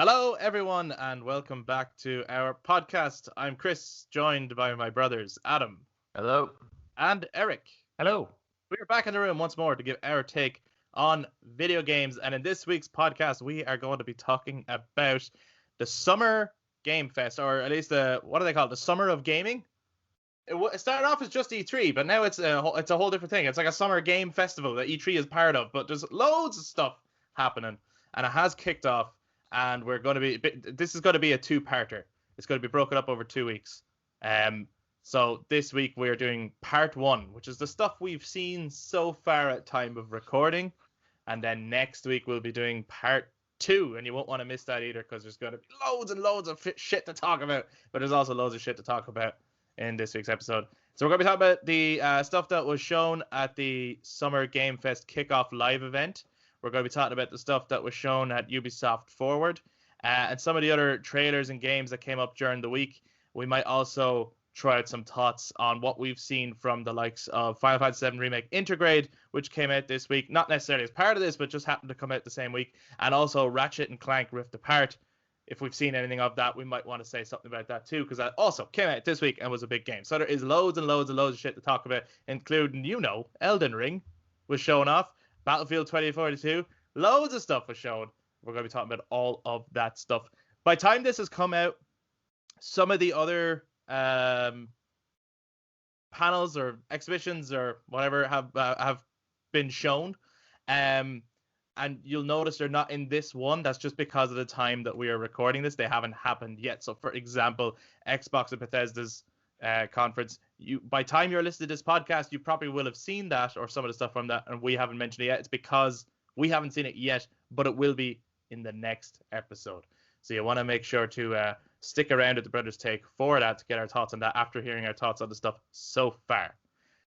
Hello, everyone, and welcome back to our podcast. I'm Chris, joined by my brothers Adam Hello. and Eric. Hello. We are back in the room once more to give our take on video games. And in this week's podcast, we are going to be talking about the Summer Game Fest, or at least what do they call it? The Summer of Gaming. It started off as just E3, but now it's a whole different thing. It's like a summer game festival that E3 is part of, but there's loads of stuff happening, and it has kicked off. And this is going to be a two-parter. It's going to be broken up over 2 weeks. So this week we're doing part one, which is the stuff we've seen so far at time of recording, and then next week we'll be doing part two, and you won't want to miss that either because there's going to be loads and loads of shit to talk about. But there's also loads of shit to talk about in this week's episode. So we're going to be talking about the stuff that was shown at the Summer Game Fest kickoff live event. We're going to be talking about the stuff that was shown at Ubisoft Forward and some of the other trailers and games that came up during the week. We might also try out some thoughts on what we've seen from the likes of Final Fantasy VII Remake Intergrade, which came out this week. Not necessarily as part of this, but just happened to come out the same week. And also Ratchet & Clank Rift Apart. If we've seen anything of that, we might want to say something about that too, because that also came out this week and was a big game. So there is loads and loads and loads of shit to talk about, including, Elden Ring was showing off. Battlefield 2042, loads of stuff was shown. We're going to be talking about all of that stuff. By the time this has come out, some of the other panels or exhibitions or whatever have been shown. And you'll notice they're not in this one. That's just because of the time that we are recording this. They haven't happened yet. So, for example, Xbox and Bethesda's conference, by the time you're listening to this podcast, you probably will have seen that or some of the stuff from that, and we haven't mentioned it yet. It's because we haven't seen it yet, but it will be in the next episode. So you want to make sure to stick around at the Brothers Take for that to get our thoughts on that after hearing our thoughts on the stuff so far.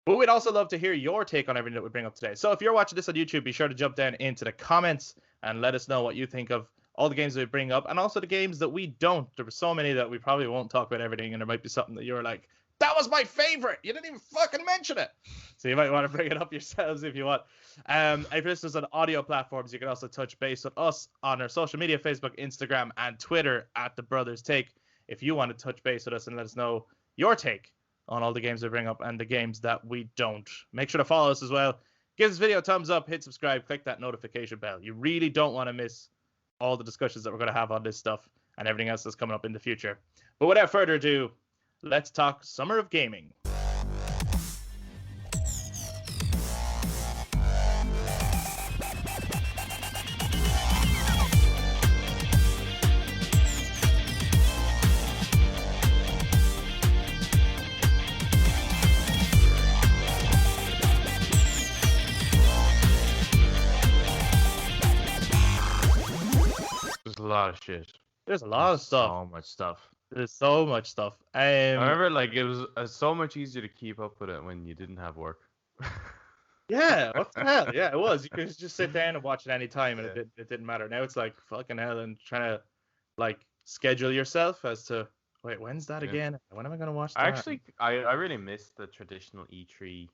But we'd also love to hear your take on everything that we bring up today. So if you're watching this on YouTube, be sure to jump down into the comments and let us know what you think of all the games that we bring up and also the games that we don't. There were so many that we probably won't talk about everything, and there might be something that you're like, that was my favorite. You didn't even fucking mention it. So you might want to bring it up yourselves if you want. If this is on audio platforms, you can also touch base with us on our social media, Facebook, Instagram, and Twitter at The Brothers Take. If you want to touch base with us and let us know your take on all the games we bring up and the games that we don't. Make sure to follow us as well. Give this video a thumbs up, hit subscribe, click that notification bell. You really don't want to miss all the discussions that we're going to have on this stuff and everything else that's coming up in the future. But without further ado, let's talk Summer of Gaming. There's a lot of shit. There's a lot of stuff. So much stuff. There's so much stuff. I remember, it was so much easier to keep up with it when you didn't have work. Yeah, what the hell? Yeah, it was. You could just sit down and watch it any time, and it didn't matter. Now it's like fucking hell, and trying to schedule yourself as to wait, when's that again? When am I gonna watch that? Actually, I really missed the traditional E3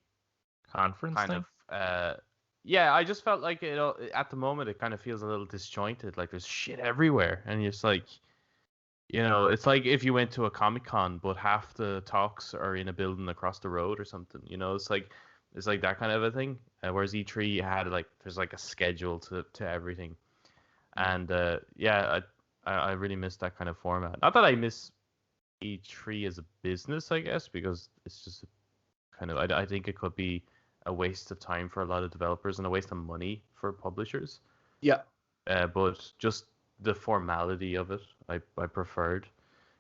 conference kind thing? of. Yeah, I just felt like at the moment it kind of feels a little disjointed. Like there's shit everywhere, and you're just like, it's like if you went to a Comic-Con, but half the talks are in a building across the road or something. It's like that kind of a thing. Whereas E3 had there's a schedule to everything, and I really miss that kind of format. Not that I miss E3 as a business, I guess, because it's just kind of I think it could be a waste of time for a lot of developers and a waste of money for publishers. Yeah. But just the formality of it, I preferred,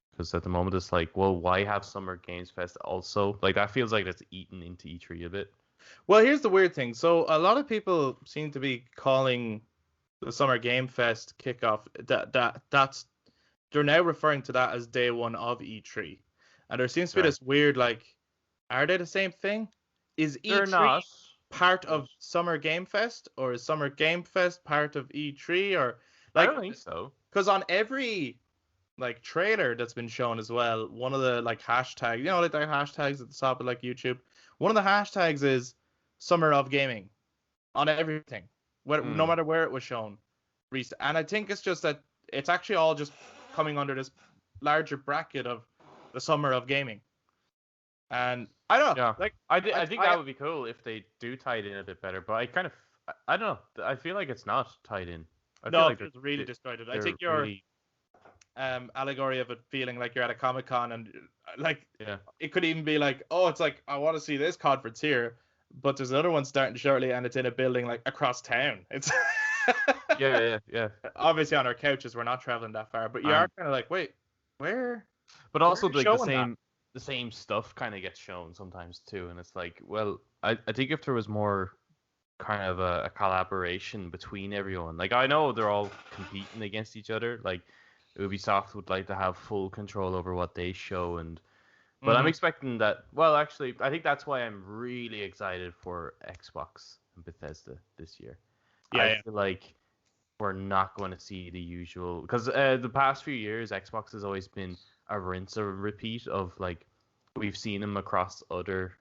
because at the moment it's like, well, why have Summer Games Fest also? That feels like it's eaten into E3 a bit. Well, here's the weird thing. So a lot of people seem to be calling the Summer Game Fest kickoff that's they're now referring to that as day one of E3, and there seems to be this weird are they the same thing? Is E3 not part of Summer Game Fest, or is Summer Game Fest part of E3, or I don't think so. Because on every trailer that's been shown as well, one of the hashtags, the hashtags at the top of YouTube, one of the hashtags is Summer of Gaming on everything, no matter where it was shown. And I think it's just that it's actually all just coming under this larger bracket of the summer of gaming. And I don't know. Yeah, Like I think that would be cool if they do tie it in a bit better. But I don't know. I feel like it's not tied in. I feel no, like it's really disjointed. I they're think your really allegory of it feeling like you're at a Comic-Con and like yeah. it could even be like, oh, it's like I want to see this conference here, but there's another one starting shortly and it's in a building like across town. It's Yeah. obviously on our couches we're not traveling that far, but you are kind of like, wait, where? But also are you like showing the same stuff kind of gets shown sometimes too, and it's like, well, I think if there was more kind of a collaboration between everyone, like I know they're all competing against each other, like Ubisoft would like to have full control over what they show, but I'm expecting that. Well, actually, I think that's why I'm really excited for Xbox and Bethesda this year. I feel like we're not going to see the usual, because the past few years Xbox has always been a rinse or repeat of like we've seen them across other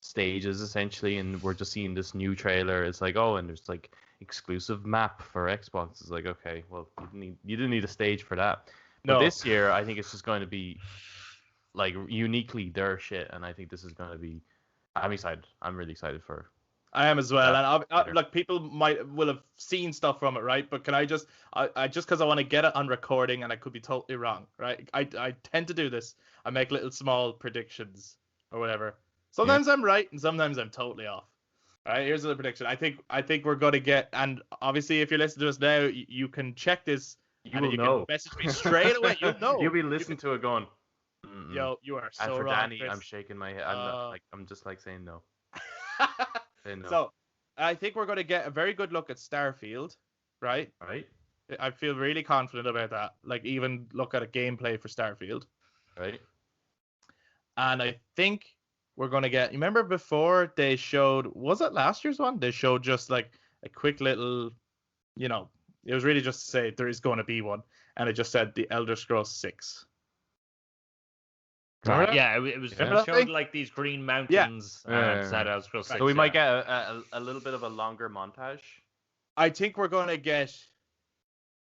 stages essentially, and we're just seeing this new trailer. It's like, oh, and there's like exclusive map for Xbox. It's like, okay, well, you didn't need a stage for that. But this year I think it's just going to be like uniquely their shit, and I think this is going to be, I'm excited. I'm really excited for I am as well, and like people will have seen stuff from it, right? But can I just because I want to get it on recording, and I could be totally wrong, right? I tend to do this. I make little small predictions or whatever. Sometimes I'm right, and sometimes I'm totally off. All right, here's the prediction. I think we're gonna get, and obviously if you're listening to us now, you can check this. You will know. Can message me straight away. You'll know. You'll be listening to it going. Yo, you are so wrong. And for wrong, Danny, Chris. I'm shaking my head. I'm just like saying no. No. So, I think we're going to get a very good look at Starfield, right? Right. I feel really confident about that. Like, even look at a gameplay for Starfield. Right. And I think we're going to get... Remember before they showed... Was it last year's one? They showed just, like, a quick little... You know, it was really just to say there is going to be one. And it just said the Elder Scrolls 6. Yeah, it was showed like these green mountains. So we might get a little bit of a longer montage. I think we're gonna get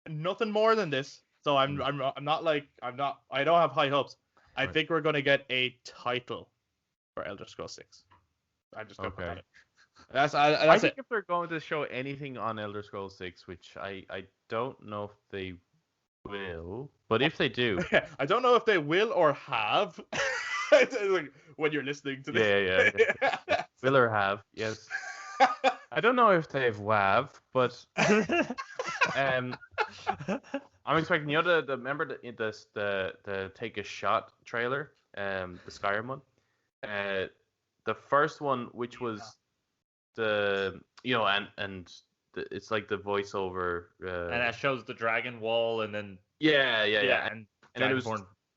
nothing more than this. So I don't have high hopes. I think we're gonna get a title for Elder Scrolls 6. I'm just gonna put that in. That's I think if they're going to show anything on Elder Scrolls 6, which I don't know if they will, but if they do, I don't know if they will or have. Like when you're listening to this, yeah. Will or have, yes. I don't know if they've WAV, but I'm expecting, you know, remember the Take a Shot trailer, the Skyrim one, the first one, which was it's like the voiceover, and that shows the dragon wall, and then yeah, and then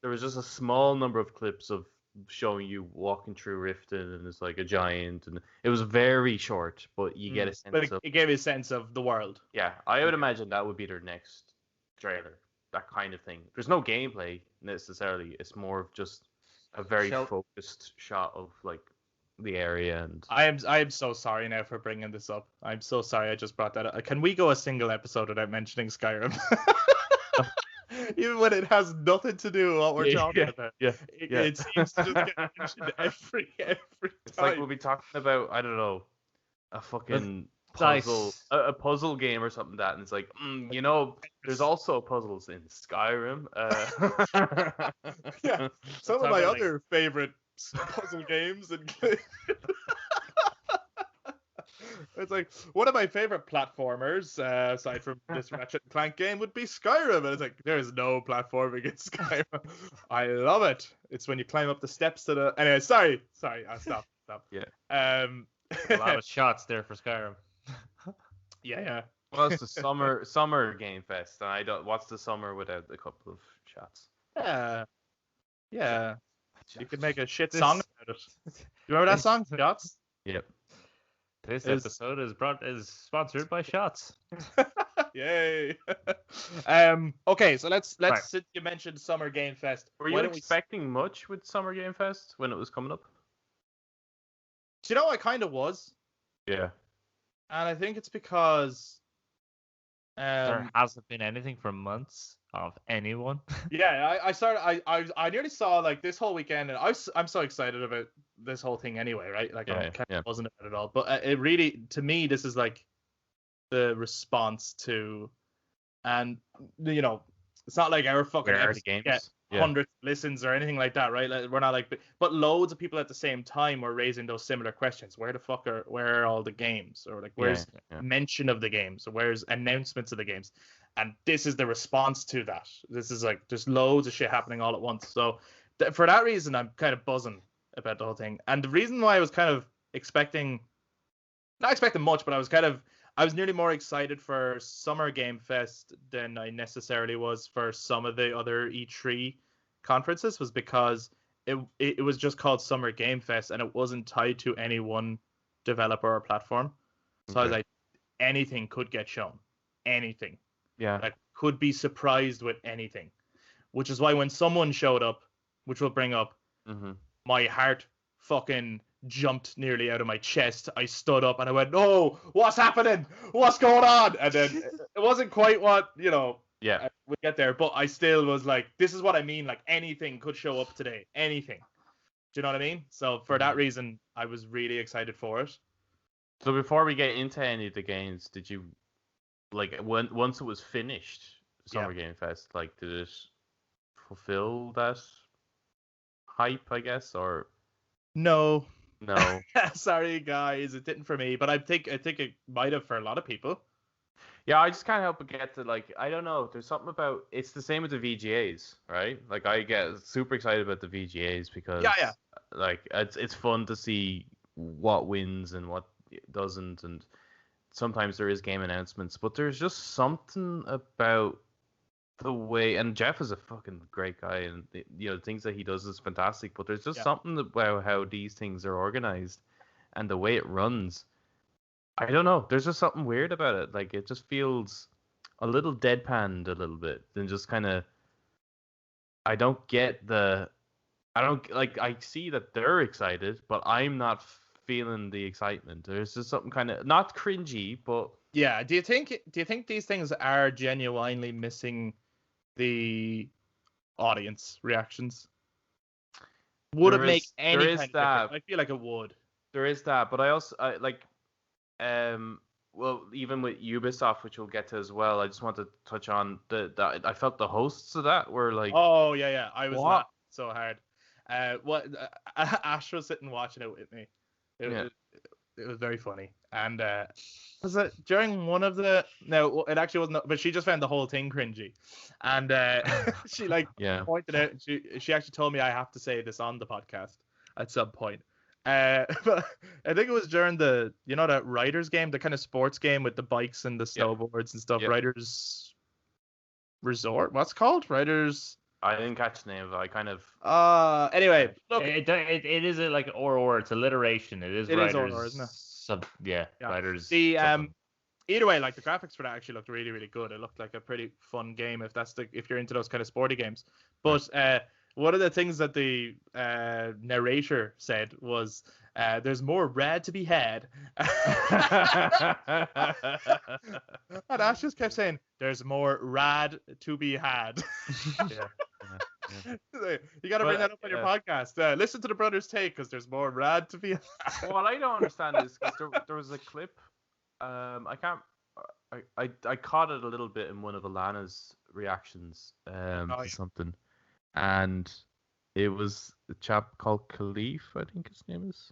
there was just a small number of clips of showing you walking through Riften, and it's like a giant, and it was very short, but you get a sense but it gave you a sense of the world. Yeah, I would imagine that would be their next trailer, that kind of thing. There's no gameplay necessarily, it's more of just a very focused shot of like the area. And I am so sorry now for bringing this up. I'm so sorry I just brought that up. Can we go a single episode without mentioning Skyrim? Even when it has nothing to do with what we're talking about. It seems to just get mentioned every time. It's like we'll be talking about, I don't know, a fucking puzzle, a puzzle game or something and it's like, there's also puzzles in Skyrim. Yeah, some of my other favorite puzzle games include... It's like one of my favorite platformers, aside from this Ratchet and Clank game, would be Skyrim. And it's like, there is no platforming in Skyrim. I love it. It's when you climb up the steps to the... Anyway, sorry. I'll stop. Yeah. A lot of shots there for Skyrim. Yeah. Well, it's the summer game fest, and what's the summer without a couple of shots? Yeah. You could make a shit song about it. You remember that song, Shots? Yep. This episode is sponsored by Shots. Yay. Okay, so let's since you mentioned Summer Game Fest. Were you expecting much with Summer Game Fest when it was coming up? Do you know, I kind of was. Yeah. And I think it's because There hasn't been anything for months of anyone. Yeah, I started. I nearly saw like this whole weekend, and I'm so excited about this whole thing anyway, right? Like I'm kind of buzzing about it all. But it really, to me, this is like the response to, and it's not like our fucking Where are the episode games? get hundreds of listens or anything like that, right? Like, we're not like, but loads of people at the same time were raising those similar questions. Where are all the games? Or like, where's mention of the games? Or where's announcements of the games? And this is the response to that. This is like, there's loads of shit happening all at once. So for that reason, I'm kind of buzzing about the whole thing. And the reason why I was kind of not expecting much, but I was nearly more excited for Summer Game Fest than I necessarily was for some of the other E3 conferences, was because it was just called Summer Game Fest and it wasn't tied to any one developer or platform. So I was like, anything could get shown. Anything. Yeah. Like, could be surprised with anything. Which is why when someone showed up, which we'll bring up, my heart fucking jumped nearly out of my chest. I stood up and I went, "No, what's happening? What's going on?" And then it wasn't quite what, we get there, but I still was like, this is what I mean, like anything could show up today. Anything. Do you know what I mean? So for that reason, I was really excited for it. So before we get into any of the games, did you, like, once it was finished, Summer Game Fest, like, did it fulfill that hype, I guess, or no? No. Sorry, guys, it didn't for me, but I think it might have for a lot of people. Yeah, I just can't help but get to, like, I don't know, there's something about, it's the same with the VGAs, right? Like, I get super excited about the VGAs because like, it's fun to see what wins and what doesn't, and sometimes there is game announcements, but there's just something about the way, and Jeff is a fucking great guy, and the things that he does is fantastic, but there's just something about how these things are organized and the way it runs. I don't know, there's just something weird about it. Like, it just feels a little deadpanned a little bit, and just kind of, I don't like, I see that they're excited, but I'm not feeling the excitement. There's just something kind of not cringy, but yeah. Do you think these things are genuinely missing the audience reactions? Would it make any kind of difference? I feel like it would. There is that, but I also well, even with Ubisoft, which we'll get to as well, I just want to touch on I felt the hosts of that were like, oh yeah, I was laughing so hard. Ash was sitting watching it with me. It was very funny. And was it during one of the? No, it actually wasn't. But she just found the whole thing cringy, and she pointed out. She actually told me I have to say this on the podcast at some point. But I think it was during that Riders game, the kind of sports game with the bikes and the snowboards and stuff. Riders Resort. What's it called? Riders. I didn't catch the name of it. I kind of. Anyway, look, it is like or it's alliteration. It is Riders, isn't it? Riders. Either way, like, the graphics for that actually looked really, really good. It looked like a pretty fun game if you're into those kind of sporty games. But one of the things that the narrator said was, "There's more RAD to be had." And Ash just kept saying, "There's more RAD to be had." You got to bring that up on your podcast. Listen to the brothers' take, because there's more RAD to be had. What I don't understand is, because there was a clip. I caught it a little bit in one of Alana's reactions to something, and it was a chap called Khalif, I think his name is.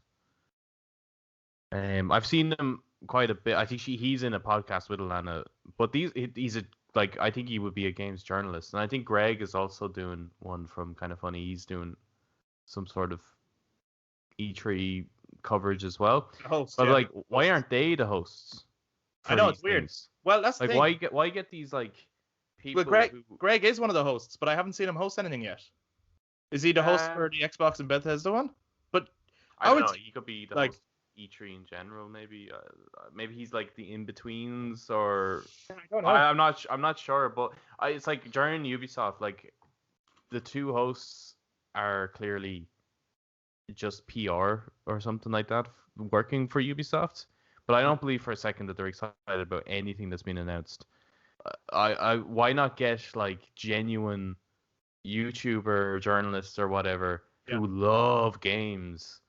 I've seen him quite a bit. I think he's in a podcast with Alana, but he's I think he would be a games journalist, and I think Greg is also doing one from Kind of Funny. He's doing some sort of E3 coverage as well. But why aren't they the hosts? I know, it's weird. Well, that's the thing. Why get these people? Well, Greg is one of the hosts, but I haven't seen him host anything yet. Is he the host for the Xbox and Bethesda one? But I don't know. He could be the host E3 in general. Maybe maybe he's like the in betweens, or I don't know. I'm not sure. But it's like during Ubisoft, like, the two hosts are clearly just PR or something like that, working for Ubisoft. But I don't believe for a second that they're excited about anything that's been announced. why not get like genuine YouTuber journalists or whatever who love games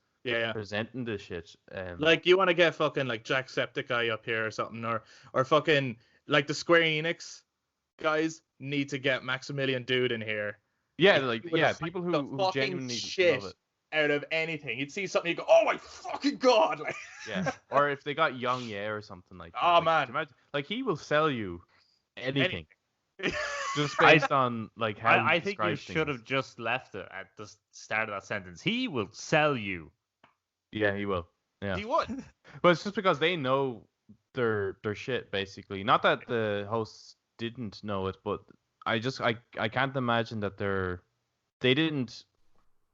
presenting this shit. Like you want to get fucking like Jacksepticeye up here or something, or fucking like the Square Enix guys need to get Maximilian Dude in here. People who genuinely shit love it out of anything. You'd see something, you go, oh my fucking god! Like or if they got Young Ye or something like that. Oh like, man, imagine, like he will sell you anything. Just based on like how I think you should have just left it at the start of that sentence. He will sell you. Yeah, he will. Yeah, he would. But it's just because they know their shit, basically. Not that the hosts didn't know it, but I can't imagine that they didn't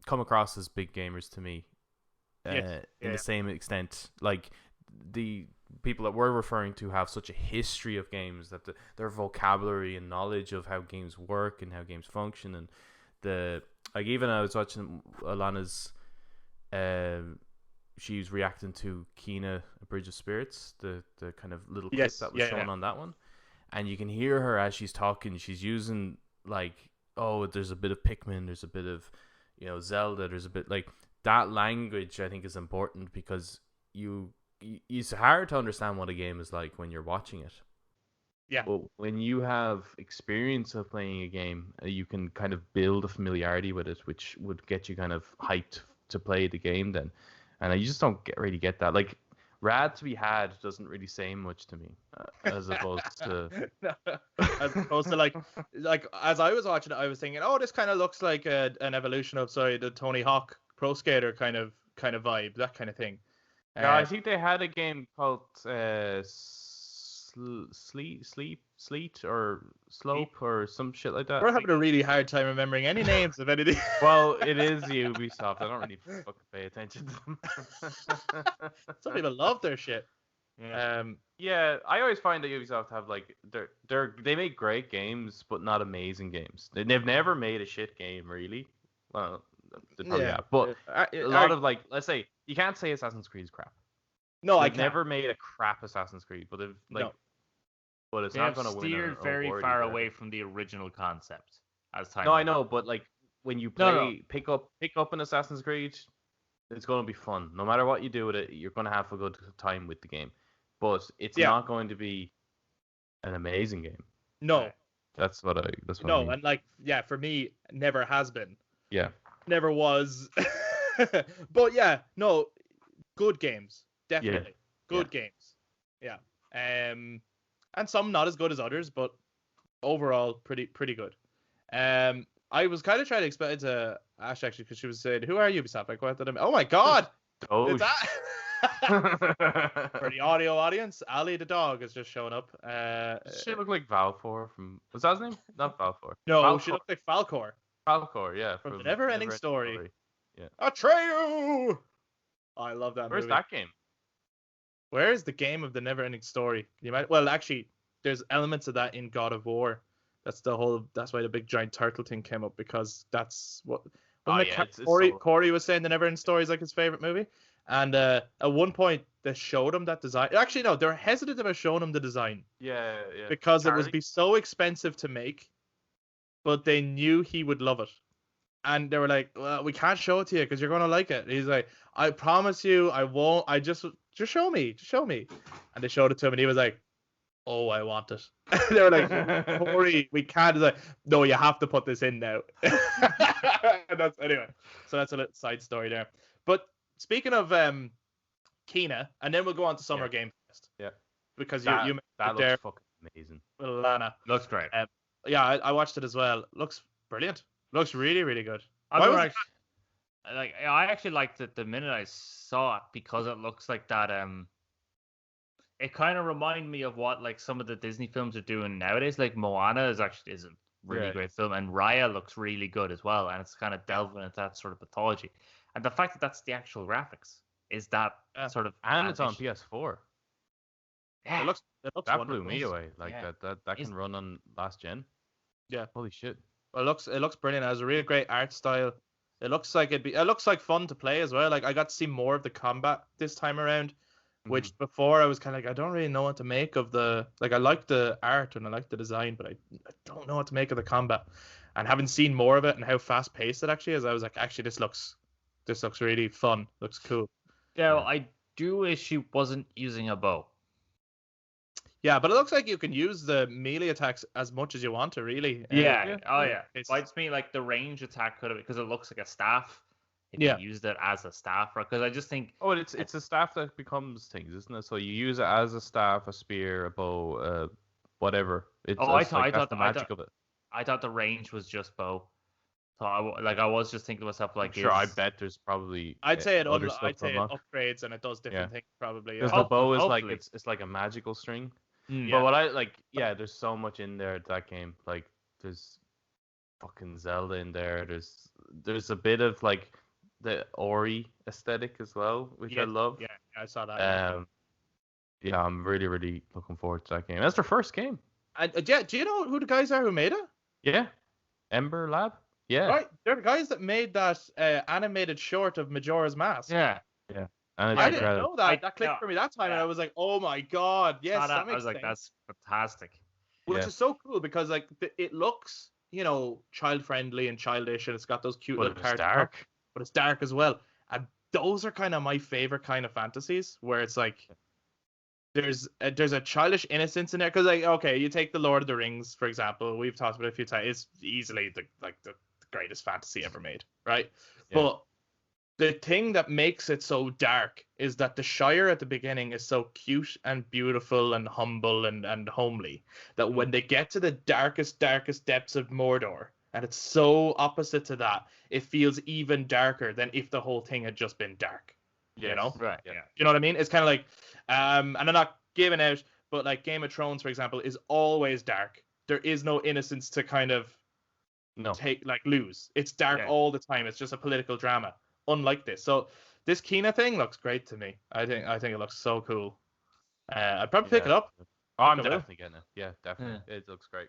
come across as big gamers to me in the same extent. Like the people that we're referring to have such a history of games that their vocabulary and knowledge of how games work and how games function, and even I was watching Alana's she's reacting to Kena, A Bridge of Spirits, the kind of little clip that was shown on that one, and you can hear her as she's talking. She's using like, oh, there's a bit of Pikmin, there's a bit of Zelda, there's a bit like that language. I think is important because it's hard to understand what a game is like when you're watching it. Yeah. But when you have experience of playing a game, you can kind of build a familiarity with it, which would get you kind of hyped to play the game then. And you just don't really get that. Like, RAD to be had doesn't really say much to me, as opposed to... as opposed to, like, as I was watching it, I was thinking, oh, this kind of looks like an evolution of, the Tony Hawk Pro Skater kind of vibe, that kind of thing. Yeah, I think they had a game called Sleet or Slope or some shit like that. We're having a really hard time remembering any names of anything. Well, it is Ubisoft. I don't really fucking pay attention to them. Some people love their shit. Yeah, I always find that Ubisoft have like they make great games, but not amazing games. They've never made a shit game really. Well, they probably have, but a lot of like, let's say you can't say Assassin's Creed's crap. No, I've never made a crap Assassin's Creed, but they've like. No. But it's not going to win. Steered very far away from the original concept as time. No, I know, but like when you play, pick up an Assassin's Creed, it's going to be fun. No matter what you do with it, you're going to have a good time with the game. But it's not going to be an amazing game. No, that's what I mean. And like, for me, never has been. Yeah, never was. But good games, definitely good games. Yeah. And some not as good as others, but overall pretty good. I was kind of trying to explain it to Ash actually, because she was saying, "Who are Ubisoft?" Like, what did I mean? Oh my god! Oh, for the audio audience, Ali the dog is just showing up. She looked like Valfor from... Was that his name? Not Valfor. No, Falcor. She looked like Falcor. Falcor, yeah. From the Never-Ending Story. Yeah. Atreyu! I love that Where's movie. that game? Where is the game of the Never-Ending Story? Well, actually, there's elements of that in God of War. That's why the big giant turtle thing came up, because that's what... Corey was saying the Never-Ending Story is like his favorite movie. And at one point, they showed him that design. Actually, no, they're hesitant about showing him the design. Yeah. Because it would be so expensive to make, but they knew he would love it. And they were like, well, we can't show it to you because you're going to like it. And he's like, I promise you, I won't. I just show me. Just show me. And they showed it to him, and he was like, oh, I want it. They were like, Corey, we can't. He's like, no, you have to put this in now. And anyway, so that's a little side story there. But speaking of Kena, and then we'll go on to Summer Game Fest. Yeah. Because that looks fucking amazing. With Lana. Looks great. I watched it as well. Looks brilliant. Looks really, really good. I actually liked it the minute I saw it, because it looks like that. It kind of reminded me of what like some of the Disney films are doing nowadays. Like Moana is a really great film, and Raya looks really good as well, and it's kind of delving into that sort of mythology. And the fact that that's the actual graphics is that sort of, and it's on PS4. Yeah, it looks that blew me away. Like that can run on last gen. Yeah, holy shit. Well, it looks brilliant. It has a really great art style. It looks like fun to play as well. Like, I got to see more of the combat this time around. which before I was kind of like, I don't really know what to make of I like the art and I like the design, but I don't know what to make of the combat. And having seen more of it and how fast paced it actually is, I was like, actually, this looks really fun. Looks cool. Yeah, I do wish she wasn't using a bow. Yeah, but it looks like you can use the melee attacks as much as you want to, really. Yeah. Bites me like the range attack could have, because it looks like a staff. If you used it as a staff, right? Because I just think it's a staff that becomes things, isn't it? So you use it as a staff, a spear, a bow, whatever. I thought the magic of it. I thought the range was just bow. So I was just thinking to myself, like, sure, I bet there's probably I'd say it upgrades and it does different things probably. Because the bow is like it's like a magical string. But what I like, there's so much in there that game. Like, there's fucking Zelda in there. There's a bit of like the Ori aesthetic as well, which I love. Yeah, I saw that. Yeah, I'm really, really looking forward to that game. That's their first game. Do you know who the guys are who made it? Yeah, Ember Lab. Yeah, right. They're the guys that made that animated short of Majora's Mask. Yeah. And I didn't know that. That clicked for me that time, and I was like, "Oh my god, yes!" I was like, "That's fantastic." Which is so cool because like it looks, child friendly and childish, and it's got those cute little cards. Dark, but it's dark as well. And those are kind of my favorite kind of fantasies, where it's like there's a childish innocence in there. Because like, okay, you take the Lord of the Rings for example. We've talked about it a few times. It's easily the greatest fantasy ever made, right? Yeah. But the thing that makes it so dark is that the Shire at the beginning is so cute and beautiful and humble and homely that when they get to the darkest depths of Mordor, and it's so opposite to that, it feels even darker than if the whole thing had just been dark. Yes. You know? Right. Yeah. You know what I mean? It's kind of like, and I'm not giving out, but like Game of Thrones, for example, is always dark. There is no innocence to kind of lose. It's dark all the time. It's just a political drama. Unlike this. So this Kena thing looks great to me. I think it looks so cool. I'd probably pick it up. Oh, I'm definitely getting it. Yeah, definitely. Yeah. It looks great.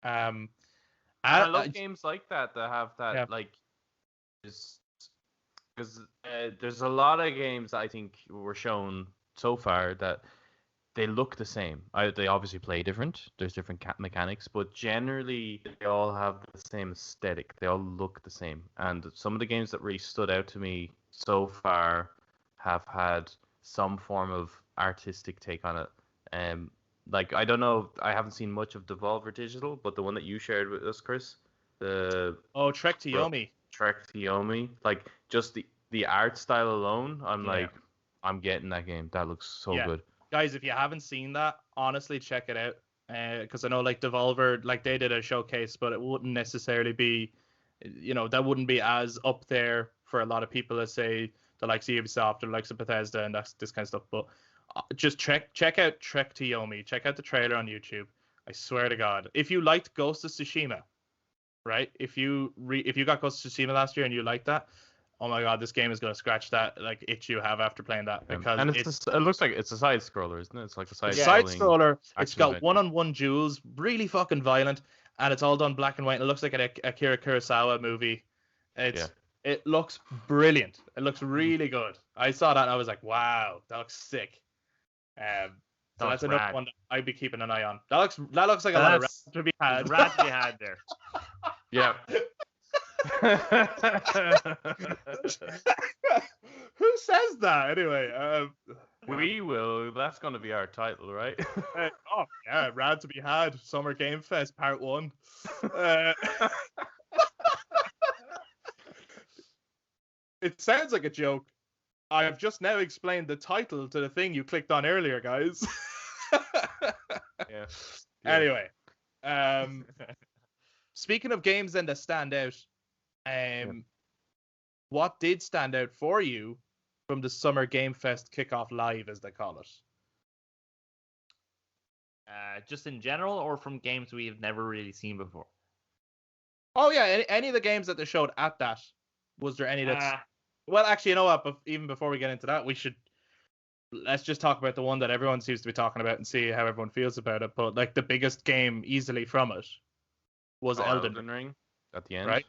I love games like that have that because there's a lot of games I think were shown so far that they look the same. They obviously play different. There's different mechanics, but generally they all have the same aesthetic. They all look the same. And some of the games that really stood out to me so far have had some form of artistic take on it. Like, I don't know, I haven't seen much of Devolver Digital, but the one that you shared with us, Chris, Trek to Yomi. Like, just the art style alone, I'm getting that game. That looks so good. Guys, if you haven't seen that, honestly, check it out. Because I know, like, Devolver, like, they did a showcase, but it wouldn't necessarily be, that wouldn't be as up there for a lot of people as, say, the likes of Ubisoft or the likes of Bethesda and this kind of stuff. But just check out Trek to Yomi. Check out the trailer on YouTube. I swear to God. If you liked Ghost of Tsushima, right? If you got Ghost of Tsushima last year and you liked that, oh my God, this game is going to scratch that like itch you have after playing that, because it looks like it's a side scroller, isn't it? It's like a side scroller. It's got one-on-one duels, really fucking violent, and it's all done black and white. It looks like an Akira Kurosawa movie. It looks brilliant. It looks really good. I saw that and I was like, wow, that looks sick. So that's another one that I'd be keeping an eye on. That looks like a lot of rad to be had. Rad to be had there. Yeah. Who says that anyway? We will. That's going to be our title, right? Oh yeah, rad to be had. Summer Game Fest Part 1. It sounds like a joke. I've just now explained the title to the thing you clicked on earlier, guys. Yeah. Anyway, speaking of games then that stand out, what did stand out for you from the Summer Game Fest kickoff live, as they call it? Just in general, or from games we've never really seen before? Oh yeah, any of the games that they showed at that. Was there any that's... Well, actually, you know what? But even before we get into that, let's just talk about the one that everyone seems to be talking about and see how everyone feels about it. But like the biggest game easily from it was Elden Ring at the end, right?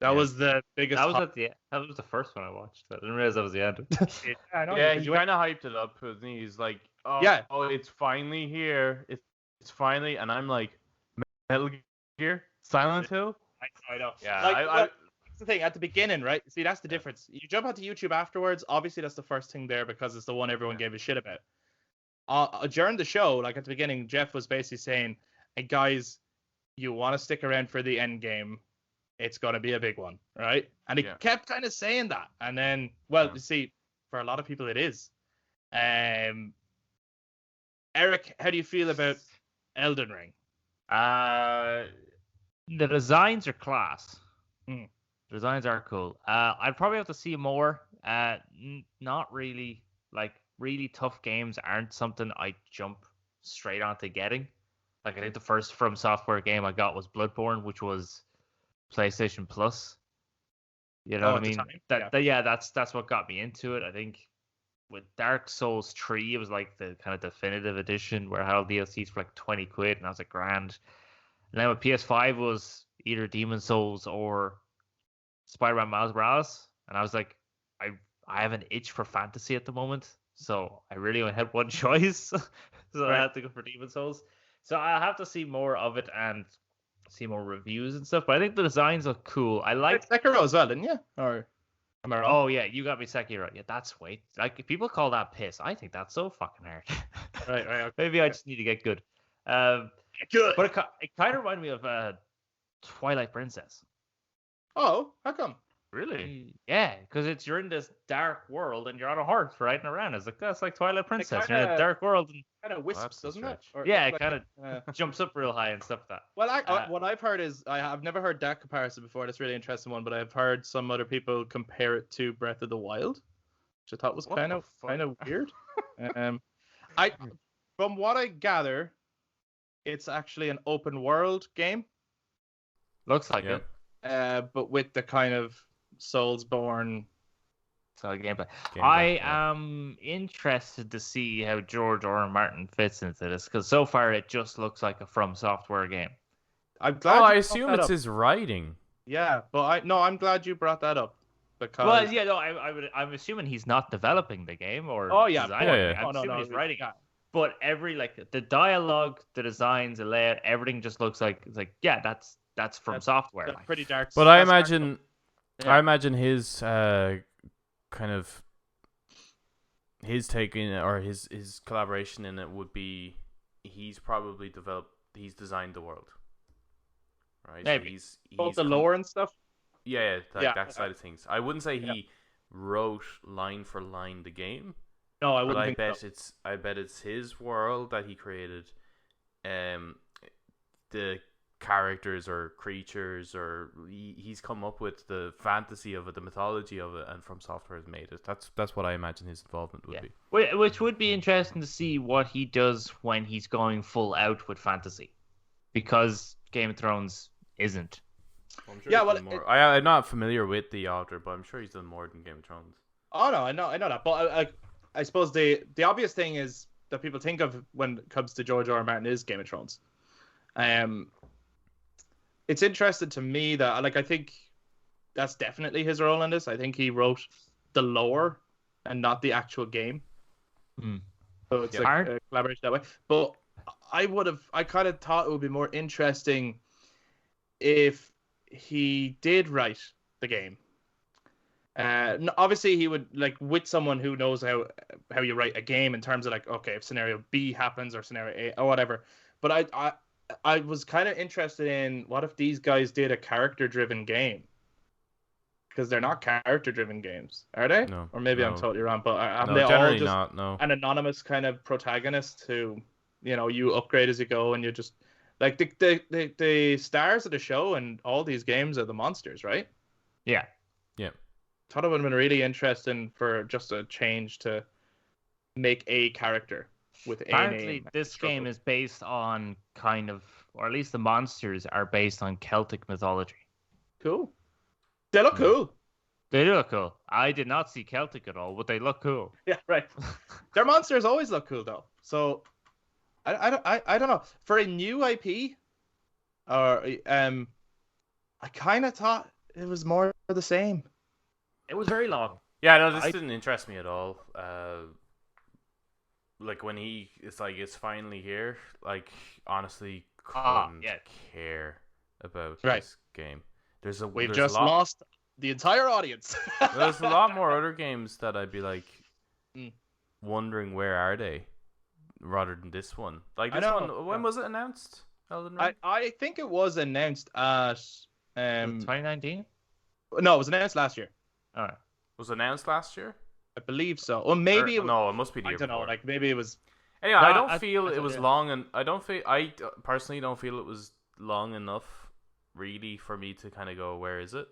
That was the biggest. That was the first one I watched. I didn't realize that was the end. Yeah, I know. Yeah, because he you kind of hyped it up. He's like, oh, Yeah. oh, it's finally here. It's finally, and I'm like, Metal Gear, Silent Hill. I know. Yeah, Like, well, that's the thing at the beginning, right? See, that's the difference. You jump onto YouTube afterwards. Obviously, that's the first thing there because it's the one everyone gave a shit about. During the show, like at the beginning, Jeff was basically saying, "Hey guys, you want to stick around for the end game? It's gonna be a big one, right?" And he kept kind of saying that, and then, well, you see, for a lot of people, it is. Eric, how do you feel about Elden Ring? The designs are class. Mm. Designs are cool. I'd probably have to see more. Not really. Like, really tough games aren't something I jump straight onto getting. Like, I think the first From Software game I got was Bloodborne, which was PlayStation Plus. You know what I mean? That's what got me into it. I think with Dark Souls 3, it was like the kind of definitive edition where I had all DLCs for like 20 quid, and I was like, grand. And then with PS5 was either Demon Souls or Spider-Man Miles Morales, and I was like, I have an itch for fantasy at the moment, so I really only had one choice, so I had to go for Demon Souls. So I'll have to see more of it and see more reviews and stuff. But I think the designs look cool. I like Sekiro as well, didn't you? Or am I wrong? Oh yeah, you got me Sekiro. Yeah, that's way like if people call that piss. I think that's so fucking hard. Right. Okay. Maybe I just need to get good. Good. But it kind of reminded me of Twilight Princess. Oh, how come? Really? Yeah, because you're in this dark world and you're on a horse riding around. That's like Twilight Princess. You're in a dark world and kind of wisps, doesn't it? Yeah, it kind of jumps up real high and stuff like that. Well, what I've heard is I've never heard that comparison before. That's a really interesting one, but I've heard some other people compare it to Breath of the Wild, which I thought was kind of weird. From what I gather, it's actually an open world game. Looks like it. But with the kind of Soulsborne style gameplay. I am interested to see how George R. R. Martin fits into this, because so far it just looks like a From Software game. I'm glad I assume it's his writing. Yeah, but I'm glad you brought that up. Because... Well, yeah, no, I'm assuming he's not developing the game or designing it. I'm assuming he's writing it. But the dialogue, the designs, the layout, everything just looks like that's From Software. That's pretty dark. But I imagine his kind of his take in it, or his collaboration in it would be he's designed the world, right? Maybe. So he's both the lore and stuff. Yeah, that side of things. I wouldn't say he wrote line for line the game. No, I wouldn't. I bet it's his world that he created. The characters or creatures, or he's come up with the fantasy of it, the mythology of it, and From Software has made it. That's what I imagine his involvement would be. Which would be interesting to see what he does when he's going full out with fantasy, because Game of Thrones isn't. Well, I'm sure I'm not familiar with the author, but I'm sure he's done more than Game of Thrones. Oh no, I know that, but I suppose the obvious thing is that people think of when it comes to George R. R. Martin is Game of Thrones. It's interesting to me that I think that's definitely his role in this. I think he wrote the lore and not the actual game. So it's like a collaboration that way. But I kind of thought it would be more interesting if he did write the game. Obviously he would with someone who knows how you write a game in terms of okay, if scenario B happens or scenario A or whatever. But I was kind of interested in what if these guys did a character-driven game, because they're not character-driven games, are they? No. Or maybe I'm totally wrong, but are they generally all just an anonymous kind of protagonist who, you upgrade as you go, and you just the stars of the show and all these games are the monsters, right? Yeah. Thought it would have been really interesting for just a change to make a character with apparently this game is based on or at least the monsters are based on Celtic mythology. Cool. They look cool. They do look cool. I did not see Celtic at all, but they look cool. Yeah, right. Their monsters always look cool though. So I don't know, for a new IP, or I kind of thought it was more the same. It was very long. Yeah, no, this I- didn't interest me at all. Like when it's like it's finally here. Like honestly, couldn't yeah. care about Right. this game. We've there's just a lot, lost the entire audience. There's a lot more other games that I'd be like Mm. wondering where are they, rather than this one. Like I this know, one, when yeah. was it announced? Elden Ring. I think it was announced at 2019. no, it was announced last year. All right. Was it announced last year? I believe so. Or maybe No, it must be the I year don't know. before. Like maybe it was. Anyway, No, I don't I- feel I it thought- was yeah. long, and I personally don't feel it was long enough, really, for me to kind of go, where is it?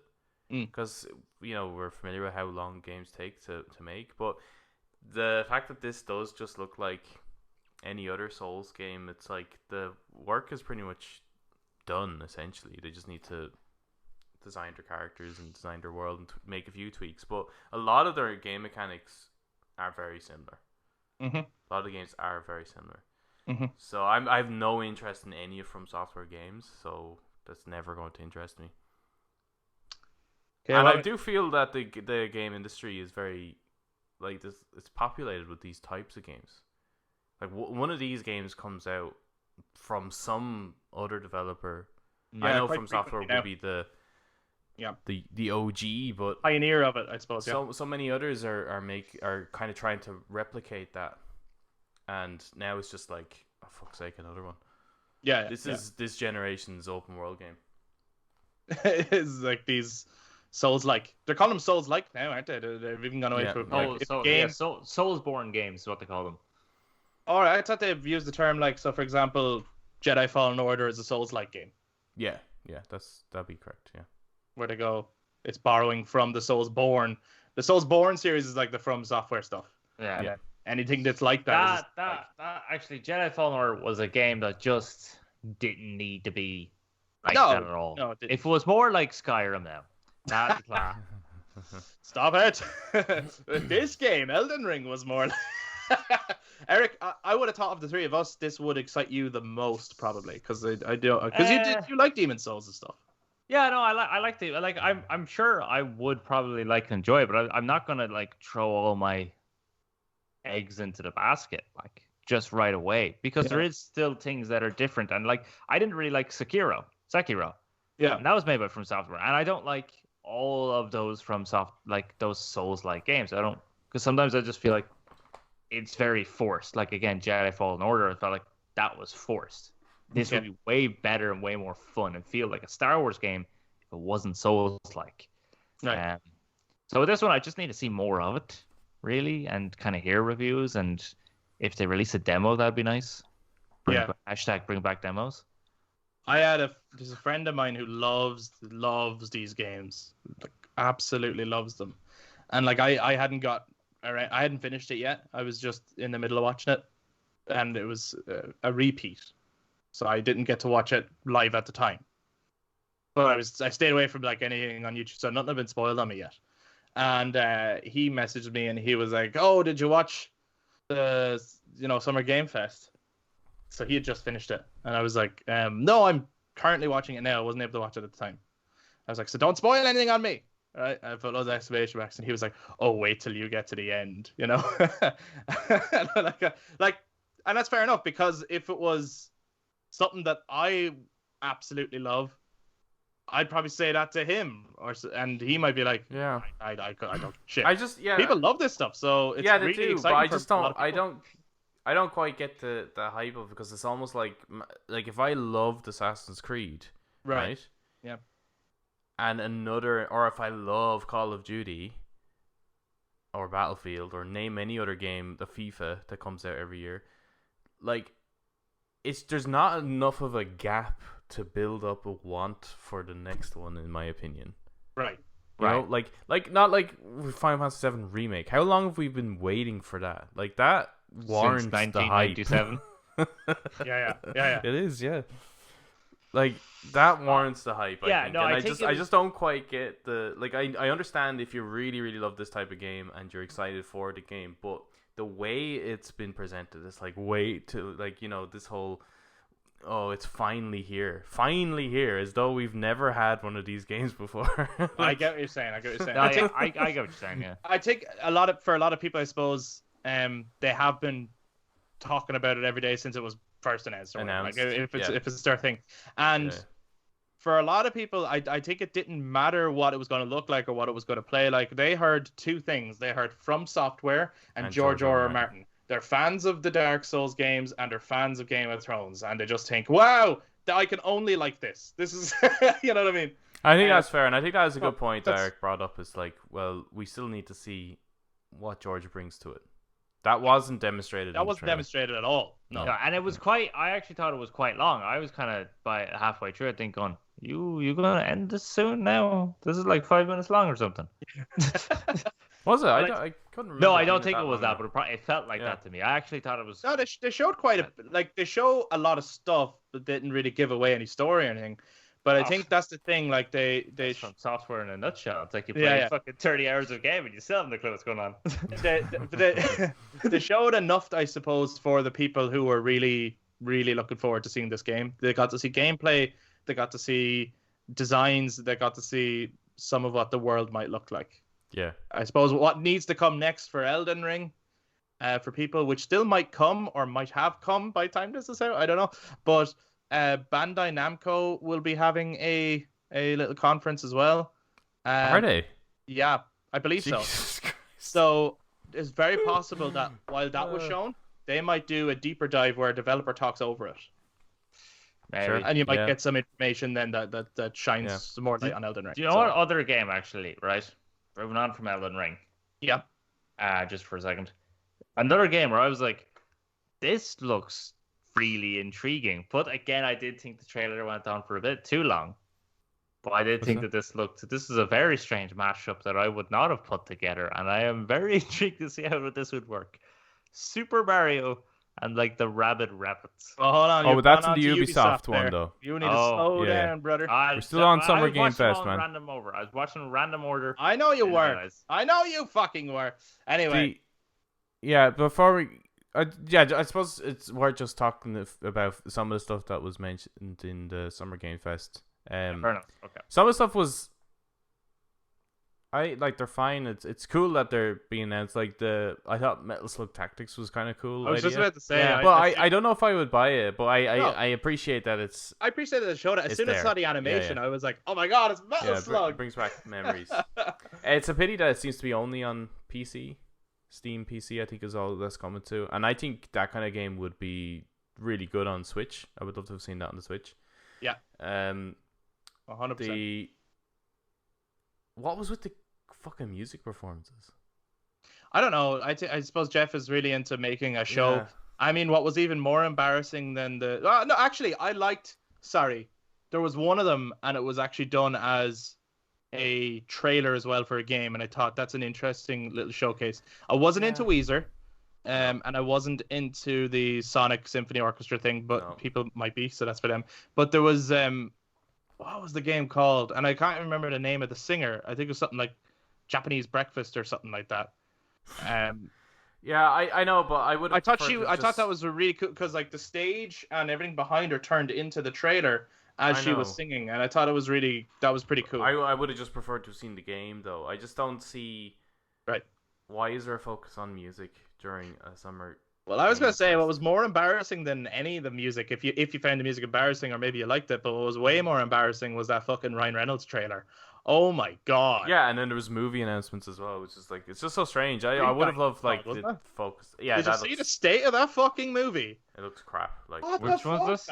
Mm. Because we're familiar with how long games take to make, but the fact that this does just look like any other Souls game, it's like the work is pretty much done. Essentially, they just need to design their characters and design their world and make a few tweaks, but a lot of their game mechanics are very similar. Mm-hmm. A lot of the games are very similar. Mm-hmm. So I have no interest in any of From Software games, so that's never going to interest me. Okay, And well, I do feel that the game industry is very, like, this. It's populated with these types of games. Like one of these games comes out from some other developer. I Yeah, know quite From Software frequently would be the OG, but pioneer of it, I suppose. Yeah. so many others are kind of trying to replicate that, and now it's just like, oh fuck's sake, another one. Yeah. This is this generation's open world game. It's like these Souls-like. They're calling them Souls-like now, aren't they? They've even gone away Yeah. from Oh, like, it's so game. yeah, Soulsborne games is what they call them. All right, I thought they've used the term like, so for example, Jedi Fallen Order is a Souls-like game Yeah, that'd be correct. Yeah. where they go, it's borrowing from the Soulsborne. The Soulsborne series is like the From Software stuff. Yeah. Yeah. Anything that's like that is That actually, Jedi Fallen Order was a game that just didn't need to be like No, that at all. no, it didn't. If it was more like Skyrim now, that'd be class. Stop it. This game, Elden Ring, was more like... Eric, I would have thought of the three of us, this would excite you the most, probably, because I do, because you like Demon Souls and stuff. Yeah, no, I like the like. I'm sure I would probably like and enjoy it, but I'm not gonna like throw all my eggs into the basket like just right away because there is still things that are different. And like I didn't really like Sekiro, Yeah. and that was made by From Software, and I don't like all of those those Souls-like games. I don't, because sometimes I just feel like it's very forced. Like again, Jedi Fallen Order, I felt like that was forced. This would be way better and way more fun and feel like a Star Wars game if it wasn't Souls-like. Right. So with this one, I just need to see more of it, really, and kind of hear reviews. And if they release a demo, that'd be nice. Bring back demos. There's a friend of mine who loves these games, like absolutely loves them, and like I hadn't finished it yet. I was just in the middle of watching it, and it was a repeat, so I didn't get to watch it live at the time. But I stayed away from like anything on YouTube, so nothing had been spoiled on me yet. And he messaged me and he was like, "Oh, did you watch the Summer Game Fest?" So he had just finished it, and I was like, "No, I'm currently watching it now. I wasn't able to watch it at the time." I was like, "So don't spoil anything on me." All right, I put those exclamation marks, and he was like, "Oh, wait till you get to the end," and that's fair enough, because if it was something that I absolutely love, I'd probably say that to him, and he might be like, Yeah. I don't shit. People love this stuff, so it's they really do, but exciting. I just for a lot don't. of people. I don't quite get the hype of it, because it's almost like if I loved Assassin's Creed, right? Yeah. And or if I love Call of Duty or Battlefield or name any other game, the FIFA that comes out every year, like there's not enough of a gap to build up a want for the next one, in my opinion. Right. You know, like not like with Final Fantasy VII Remake. How long have we been waiting for that? Like that warrants Since the hype. 1997. Yeah. It is, yeah. Like that warrants the hype. I think. no, And I I think just it I was- just don't quite get the like. I understand if you really really love this type of game and you're excited for the game, but the way it's been presented, it's like way to like this whole oh, it's finally here. Finally here, as though we've never had one of these games before. I get what you're saying. I get what you're saying. No, I yeah, think I get what you're saying. Yeah. I think for a lot of people, I suppose, they have been talking about it every day since it was first announced. Like if it's their thing, and for a lot of people, I think it didn't matter what it was going to look like or what it was going to play like. They heard two things. They heard From Software and George R. R. Martin. They're fans of the Dark Souls games and they're fans of Game of Thrones, and they just think, wow, I can only like this. This is, you know what I mean? I think that's fair, and I think that is a good point that Eric brought up. Is like, well, we still need to see what George brings to it. That wasn't demonstrated. That wasn't demonstrated at all. No. Yeah, and it was quite. I actually thought it was quite long. I was kind of by halfway through it, thinking, "You gonna end this soon? Now this is like 5 minutes long or something." Was it? I couldn't remember. No, I don't think it was that, but it felt like that to me. I actually thought it was. No, they showed they show a lot of stuff, but didn't really give away any story or anything. But I think that's the thing. Like they From Software in a nutshell. It's like you play fucking 30 hours of game and you still haven't a clue what's going on. they showed enough, I suppose, for the people who were really, really looking forward to seeing this game. They got to see gameplay. They got to see designs. They got to see some of what the world might look like. Yeah. I suppose what needs to come next for Elden Ring, for people, which still might come or might have come by the time this is out. I don't know, but. Bandai Namco will be having a little conference as well. Are they? Yeah, I believe so. So it's very possible that while that was shown, they might do a deeper dive where a developer talks over it. Maybe. Sure. And you might get some information then that shines some more light on Elden Ring. Do you know what other game actually, right? Moving on from Elden Ring. Yeah. Just for a second. Another game where I was like, this looks really intriguing, but again, I did think the trailer went on for a bit too long. But I did think that this is a very strange mashup that I would not have put together, and I am very intrigued to see how this would work. Super Mario and like the Rabid Rabbits. Oh, hold on. Oh, that's in the Ubisoft one though. You need to slow down, brother. We're still on Summer Game Fest, man. I was watching random order. I know you were. I know you fucking were. Anyway. Before we. I suppose it's worth just talking about some of the stuff that was mentioned in the Summer Game Fest. Fair enough. Okay. Some of the stuff was, they're fine. It's cool that they're being announced. Like I thought Metal Slug Tactics was kind of cool. I was just about to say, I don't know if I would buy it, but I appreciate that it's. I appreciate that they showed it. As soon as I saw the animation, I was like, oh my god, it's Metal Slug. It brings back memories. It's a pity that it seems to be only on PC. Steam PC, I think, is all that's coming to, and I think that kind of game would be really good on Switch. I would love to have seen that on the Switch. Yeah. 100%. What was with the fucking music performances? I don't know. I suppose Jeff is really into making a show. Yeah. I mean, what was even more embarrassing than the? No, actually, I liked. Sorry, there was one of them, and it was actually done as a trailer as well for a game, and I thought that's an interesting little showcase. I wasn't into Weezer, and I wasn't into the Sonic Symphony Orchestra thing, but people might be, so that's for them. But there was what was the game called? And I can't remember the name of the singer. I think it was something like Japanese Breakfast or something like that. Yeah, I know, but I would. I thought that was really cool because like the stage and everything behind her turned into the trailer as she was singing, and I thought that was pretty cool. I would have just preferred to have seen the game, though. I just don't see. Right. Why is there a focus on music during a summer? Well, I was going to say what was more embarrassing than any of the music, if you found the music embarrassing or maybe you liked it, but what was way more embarrassing was that fucking Ryan Reynolds trailer. Oh my god. Yeah, and then there was movie announcements as well, which is like, it's just so strange. I would have loved like the focus. Yeah, did you see the state of that fucking movie? It looks crap. Like, which one's this?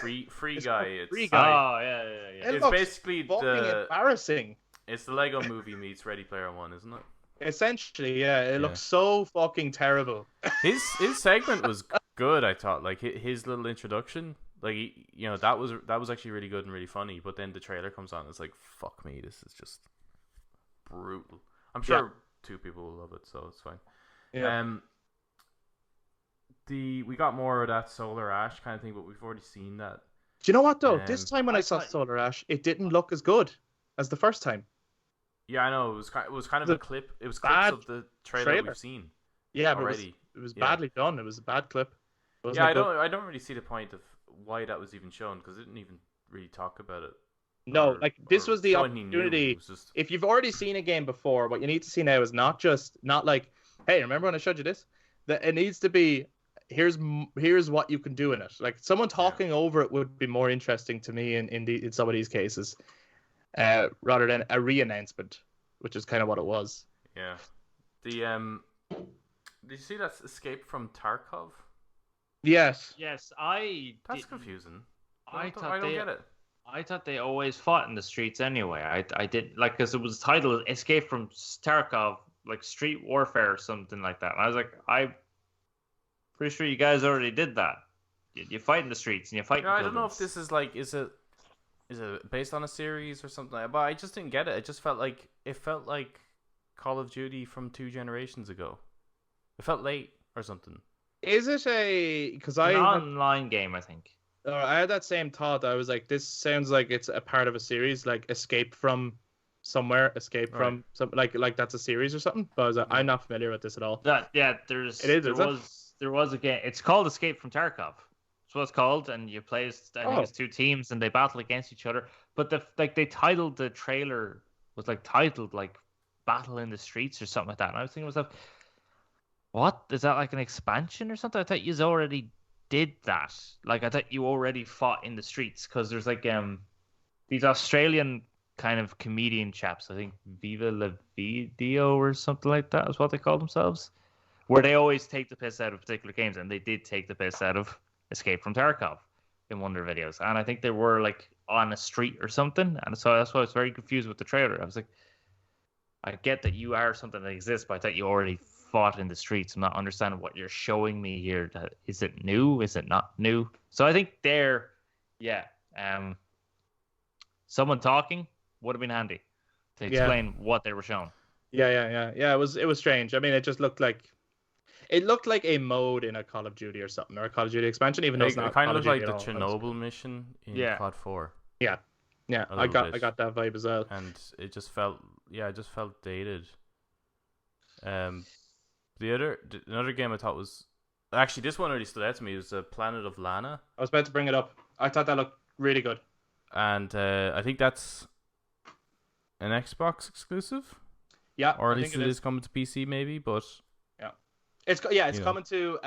Free Guy. It's Free Guy. Oh yeah. It's basically embarrassing. It's the Lego Movie meets Ready Player One, isn't it? Essentially, yeah. It looks so fucking terrible. His segment was good, I thought. Like his little introduction, like that was actually really good and really funny. But then the trailer comes on, it's like, fuck me, this is just brutal. I'm sure two people will love it, so it's fine. Yeah. We got more of that Solar Ash kind of thing, but we've already seen that. Do you know what though? This time when I saw Solar Ash, it didn't look as good as the first time. Yeah, I know. It was kind of a clip. It was clips of the trailer we've seen. Yeah, already. But it was badly done. It was a bad clip. I don't really see the point of why that was even shown because it didn't even really talk about it. No, or- like this or was the show anything new. opportunity. It was just If you've already seen a game before, what you need to see now is not like, hey, remember when I showed you this? That it needs to be here's what you can do in it. Like someone talking over it would be more interesting to me in some of these cases, rather than a re-announcement, which is kind of what it was. yeah. The did you see that Escape from Tarkov? Yes. Yes, That's confusing. I I thought don't they get it. I thought they always fought in the streets anyway. I did like because it was titled "Escape from Tarkov," like Street Warfare or something like that. And I was like, I'm pretty sure you guys already did that. You fight in the streets and you fight. Yeah, in I don't know if buildings. this is like is it based on a series or something? But I just didn't get it. It just felt like Call of Duty from 2 generations ago. It felt late or something. Is it because An online game, I think. I had that same thought. I was like, this sounds like it's a part of a series, like Escape from somewhere, Escape from some like that's a series or something. But I was like, I'm not familiar with this at all. There was a game. It's called Escape from Tarkov. That's what it's called, and you play as I think it's 2 teams and they battle against each other. But they titled the trailer was titled Battle in the Streets or something like that. And I was thinking to myself, what is that, like an expansion or something? I thought you already did that. Like I thought you already fought in the streets because there's these Australian kind of comedian chaps. I think Viva La Video or something like that is what they call themselves, where they always take the piss out of particular games, and they did take the piss out of Escape from Tarkov in one of their videos. And I think they were on a street or something, and so that's why I was very confused with the trailer. I was like, I get that you are something that exists, but I thought you already fought in the streets. I'm not understanding what you're showing me here. Is it new? Is it not new? So I think someone talking would have been handy to explain what they were showing. Yeah. It was strange. I mean, it just looked like a mode in a Call of Duty or something, or a Call of Duty expansion, even though it's not. It kind Call of looked Duty like the at all. Chernobyl mission in COD 4. Yeah. I got that vibe as well. And it just felt dated. Another game I thought was actually this one really stood out to me was Planet of Lana. I was about to bring it up. I thought that looked really good. And I think that's an Xbox exclusive. Yeah, or at least it is coming to PC maybe, but it's coming to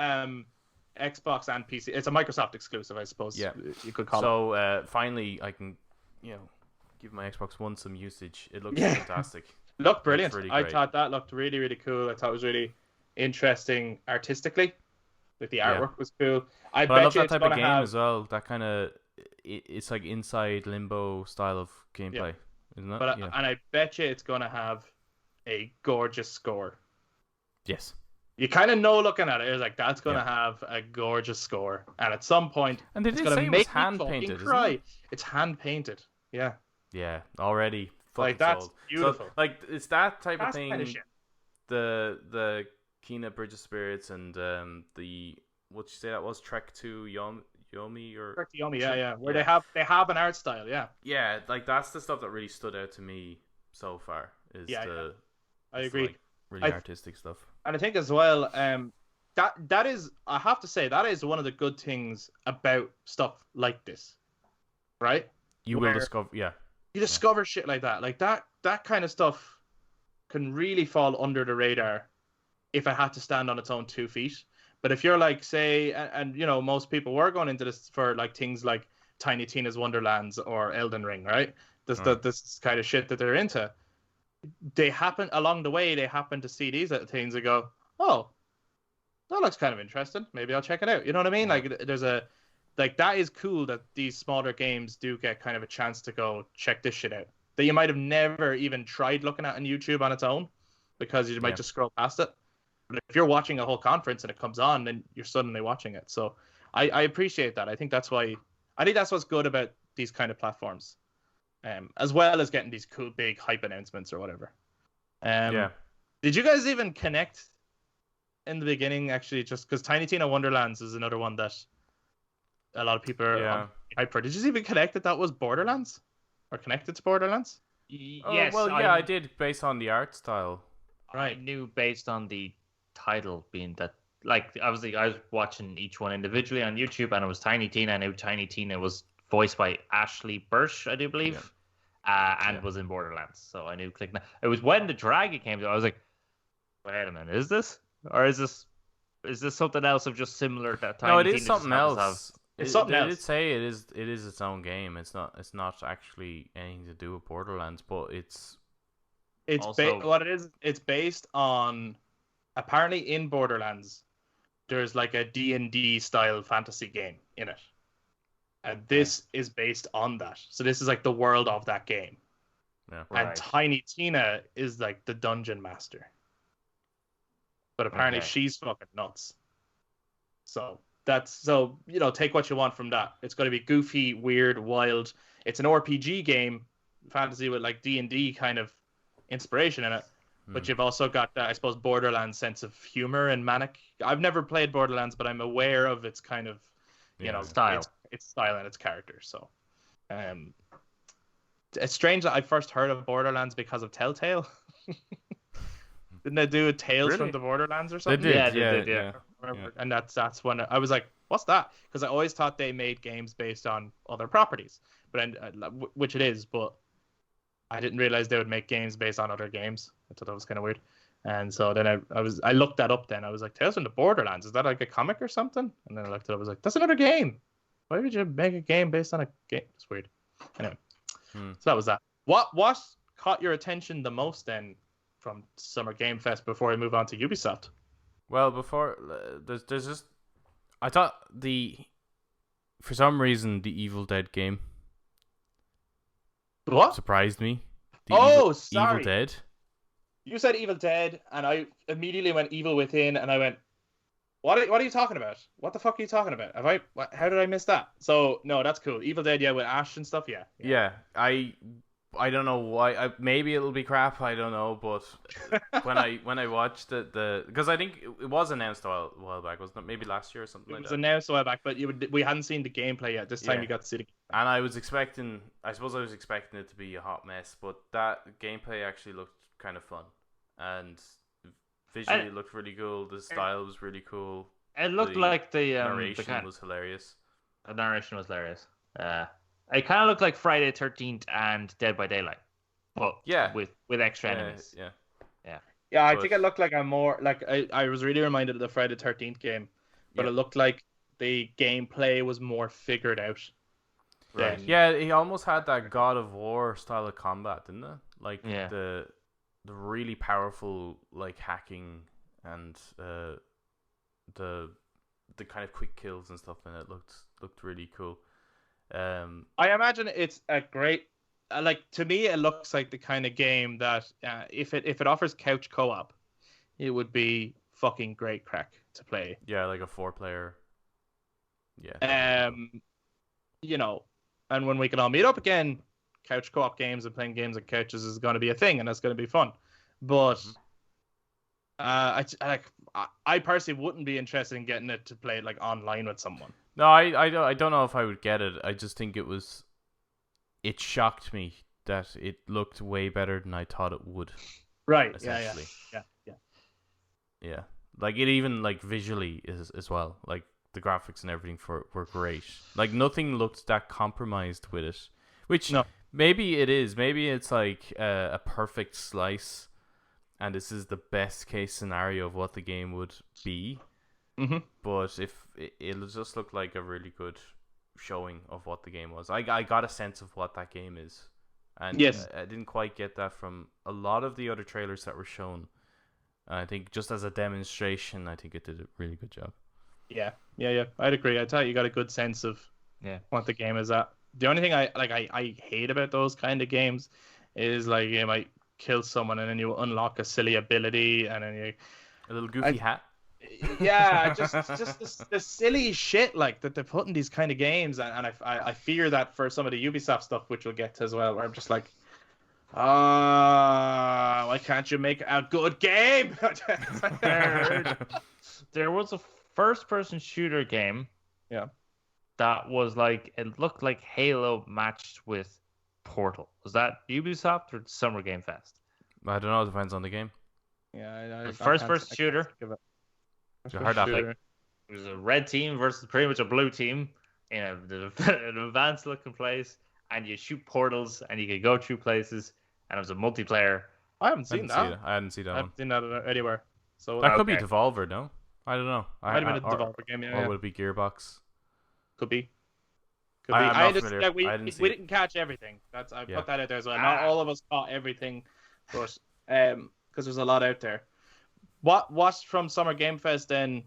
Xbox and PC. It's a Microsoft exclusive, I suppose. Yeah, you could call it. So finally, I can give my Xbox One some usage. It looks fantastic. Looked brilliant. Really I thought that looked really, really cool. I thought it was really interesting artistically. Like the artwork was cool. I love that type of game as well. That kind of it's like inside Limbo style of gameplay, isn't it? And I bet you it's gonna have a gorgeous score. Yes. You kind of know looking at it, it's like that's gonna have a gorgeous score, and at some point, and they it's did gonna say it make was hand painted. Cry. Isn't it? It's hand painted. Yeah. Yeah. Already. Like that's sold. beautiful. So, like it's that type of thing. Kind of shit. The Kena Bridge of Spirits and the what you say that was Trek to Yomi or Trek to Yomi, yeah. Where they have an art style, yeah. Yeah, like that's the stuff that really stood out to me so far. I agree. Like, really artistic stuff. And I think as well, that is, I have to say, that is one of the good things about stuff like this, right? You will discover, You discover shit like that. Like that kind of stuff can really fall under the radar if it had to stand on its own 2 feet. But if you're like, say, and most people were going into this for like things like Tiny Tina's Wonderlands or Elden Ring, right? This kind of shit that they're into. They happen along the way. They happen to see these things and go, "Oh, that looks kind of interesting. Maybe I'll check it out." You know what I mean? Like there's that is cool that these smaller games do get kind of a chance to go check this shit out that you might have never even tried looking at on YouTube on its own because you might just scroll past it. But if you're watching a whole conference and it comes on, then you're suddenly watching it. So I appreciate that. I think that's what's good about these kind of platforms. As well as getting these cool big hype announcements or whatever. Did you guys even connect in the beginning? Actually, just because Tiny Tina Wonderlands is another one that a lot of people are hyped for. Did you even connect that was Borderlands or connected to Borderlands? Yes. I did based on the art style. Right. I knew based on the title being that like I was watching each one individually on YouTube, and it was Tiny Tina. I knew Tiny Tina was voiced by Ashley Burch, I do believe, and was in Borderlands. So I knew clicking. It was when the dragon came to. I was like, wait a minute, is this something else of just similar that Tiny No, it Tina is just something happens to have? else. It's something They else. did say it is its own game. It's not actually anything to do with Borderlands, but it's Also- what it is. It's based on, apparently in Borderlands, there's like a D&D style fantasy game in it, and this is based on that. So this is like the world of that game. yeah. And Right. Tiny Tina is like the dungeon master, but apparently Okay. she's fucking nuts. So take what you want from that. It's going to be goofy, weird, wild. It's an RPG game, fantasy with like D&D kind of inspiration in it. But you've also got that, I suppose, Borderlands sense of humor and manic. I've never played Borderlands, but I'm aware of its kind of, Style. its style and its character. So, it's strange that I first heard of Borderlands because of Telltale. Didn't they do a Tales from Really? the Borderlands or They something? did. Yeah, Yeah, they did, yeah. Remember? And that's when I was like, "What's that?" Because I always thought they made games based on other properties, which it is. But I didn't realize they would make games based on other games. I thought that was kind of weird. And so then I looked that up. Then I was like, "Tales from the Borderlands, is that like a comic or something?" And then I looked it up. I was like, "That's another game. Why would you make a game based on a game?" It's weird. Anyway, so that was that. What caught your attention the most then from Summer Game Fest before we move on to Ubisoft? Well, before there's just I thought for some reason the Evil Dead game What? surprised me. Oh, Evil sorry. Dead. You said Evil Dead, and I immediately went Evil Within, and I went, what are you talking about? What the fuck are you talking about? How did I miss that? So, no, that's cool. Evil Dead, yeah, with Ash and stuff, yeah. Yeah, I don't know why. Maybe it'll be crap. I don't know. But when I watched it, because I think it was announced a while back, wasn't it? Maybe last year or something It like was that. announced a while back, but we hadn't seen the gameplay yet. This time Yeah. you got to see the And I was expecting it to be a hot mess, but that gameplay actually looked kind of fun, and visually it looked really cool. The style was really cool. It looked The like the narration was hilarious. The narration was hilarious. It kind of looked like Friday 13th and Dead by Daylight, but Yeah. with extra enemies. Yeah. Yeah, I But- think it looked like I was really reminded of the Friday the 13th game, but Yeah. it looked like the gameplay was more figured out. Right. than- Yeah, he almost had that God of War style of combat, didn't it? Like Yeah. the really powerful like hacking and the kind of quick kills and stuff, and it looked really cool. I imagine it's a great, to me, it looks like the kind of game that if it offers couch co-op, it would be fucking great crack to play. Yeah, like a 4-player. Yeah. And when we can all meet up again, couch co-op games and playing games on couches is going to be a thing, and that's going to be fun. But I personally wouldn't be interested in getting it to play like online with someone. No, I don't know if I would get it. I just think it shocked me that it looked way better than I thought it would. Right. Essentially. Yeah. Yeah. Like it even like visually as well. Like the graphics and everything were great. Like nothing looked that compromised with it. Which No. maybe it is. Maybe it's like a perfect slice, and this is the best case scenario of what the game would be. Mm-hmm. But if it'll just look like a really good showing of what the game was. I got a sense of what that game is, and Yes. I didn't quite get that from a lot of the other trailers that were shown. I think just as a demonstration, I think it did a really good job. Yeah. I'd agree. I thought you got a good sense of what the game is at. The only thing I hate about those kind of games is like you might kill someone and then you unlock a silly ability and then A little goofy hat. just the silly shit like that they put in these kind of games, and I fear that for some of the Ubisoft stuff, which we'll get to as well, where I'm just like, why can't you make a good game? There was a first-person shooter game. Yeah. That was like it looked like Halo matched with Portal. Was that Ubisoft or Summer Game Fest? I don't know. It depends on the game. Yeah, The first-person shooter. It's a hard topic. It was a red team versus pretty much a blue team in an advanced looking place, and you shoot portals and you could go through places, and it was a multiplayer. I haven't I seen didn't see that. it. I didn't see that I one. haven't seen that anywhere. So That could be Okay. Devolver, no? I don't know. might have been a Devolver game. Or would it be Gearbox? Could be. Could be. I'm I not understand familiar. that we I didn't see we it. didn't catch everything. I Yeah. put that out there as well. Not all of us caught everything, but because there's a lot out there. What's from Summer Game Fest then?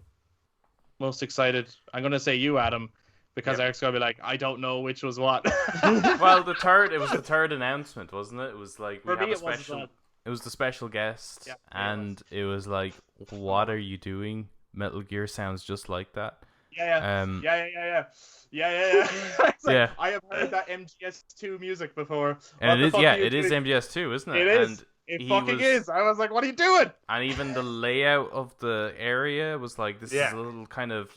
Most excited? I'm gonna say you, Adam, because Yep. Eric's gonna be like, I don't know which was what. Well, it was the third announcement, wasn't it? It was like we For have me, a it was as special. well. It was the special guest, Yeah, and it was like, "What are you doing? Metal Gear sounds just like that." Yeah. Um, Yeah. It's like, Yeah. I have heard that MGS2 music before. and What it the is, fuck yeah, are you it is doing? MGS2, isn't it? It is. And It he fucking was- is. I was like, what are you doing? And even the layout of the area was like, this is Yeah. a little kind of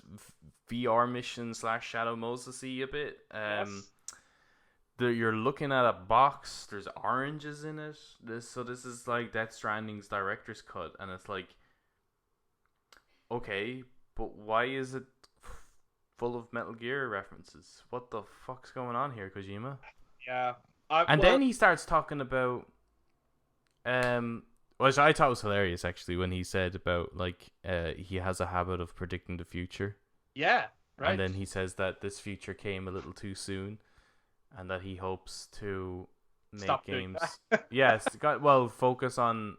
VR mission / Shadow Moses-y a bit. Yes. You're looking at a box. There's oranges in it. This is like Death Stranding's director's cut, and it's like, okay, but why is it full of Metal Gear references? What the fuck's going on here, Kojima? Yeah. And then he starts talking about, which I thought was hilarious actually, when he said about like he has a habit of predicting the future, Yeah. Right. and then he says that this future came a little too soon, and that he hopes to make Stop doing games. that. Yes, focus on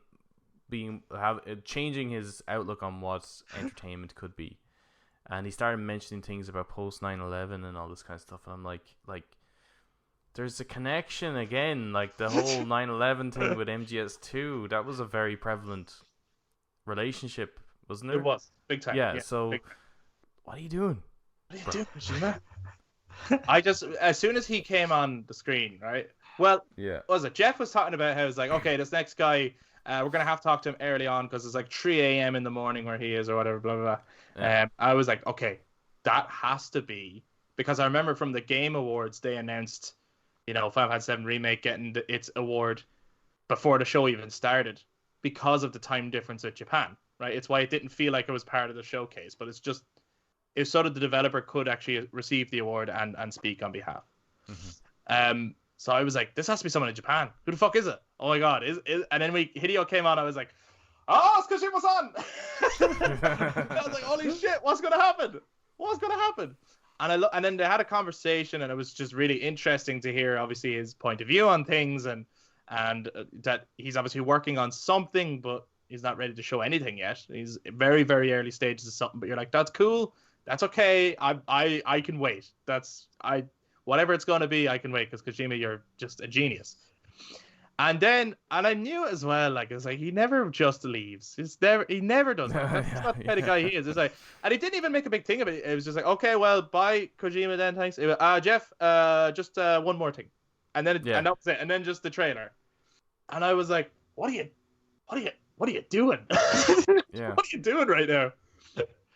changing his outlook on what entertainment could be, and he started mentioning things about post 9/11 and all this kind of stuff, and I'm like. There's a connection again, like the whole 9/11 thing with MGS2. That was a very prevalent relationship, wasn't it? It was big time. Yeah. So, big time. what are you doing? What are you doing, Kojima? I just, as soon as he came on the screen, right? Well, Yeah. what was it? Jeff was talking about how it's like, okay, this next guy, we're gonna have to talk to him early on because it's like 3 a.m. in the morning where he is or whatever, blah blah blah. Yeah. I was like, okay, that has to be because I remember from the Game Awards they announced, Final Fantasy 7 Remake getting its award before the show even started because of the time difference with Japan, right? It's why it didn't feel like it was part of the showcase, but it's so that the developer could actually receive the award and speak on behalf. Mhm. So I was like, this has to be someone in Japan. Who the fuck is it? Oh my god! And then Hideo came on. I was like, oh, it's Kojima-san. I was like, holy shit! What's gonna happen? What's gonna happen? And then they had a conversation, and it was just really interesting to hear, obviously, his point of view on things, and that he's obviously working on something, but he's not ready to show anything yet. He's very, very early stages of something, but you're like, that's cool, that's okay. I can wait. Whatever it's gonna be, I can wait because Kojima, you're just a genius. And I knew as well, like, it's like he never just leaves. He never does that. That's not the kind of guy he is. It's like, and he didn't even make a big thing of it. It was just like, okay, well, bye, Kojima, then, thanks. Jeff, just one more thing, and then and that was it, and then just the trailer. And I was like, what are you doing? Yeah. What are you doing right now?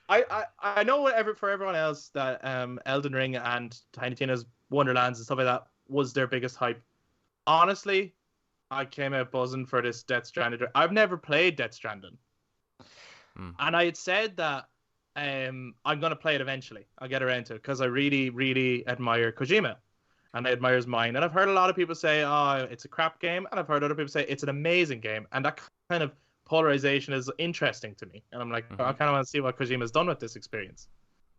I know for everyone else that Elden Ring and Tiny Tina's Wonderlands and stuff like that was their biggest hype. Honestly, I came out buzzing for this Death Stranding. I've never played Death Stranding. And I had said that I'm going to play it eventually. I'll get around to it because I really, really admire Kojima. And I admire his mind. And I've heard a lot of people say, oh, it's a crap game. And I've heard other people say it's an amazing game. And that kind of polarization is interesting to me. And I'm like, I kind of want to see what Kojima's done with this experience.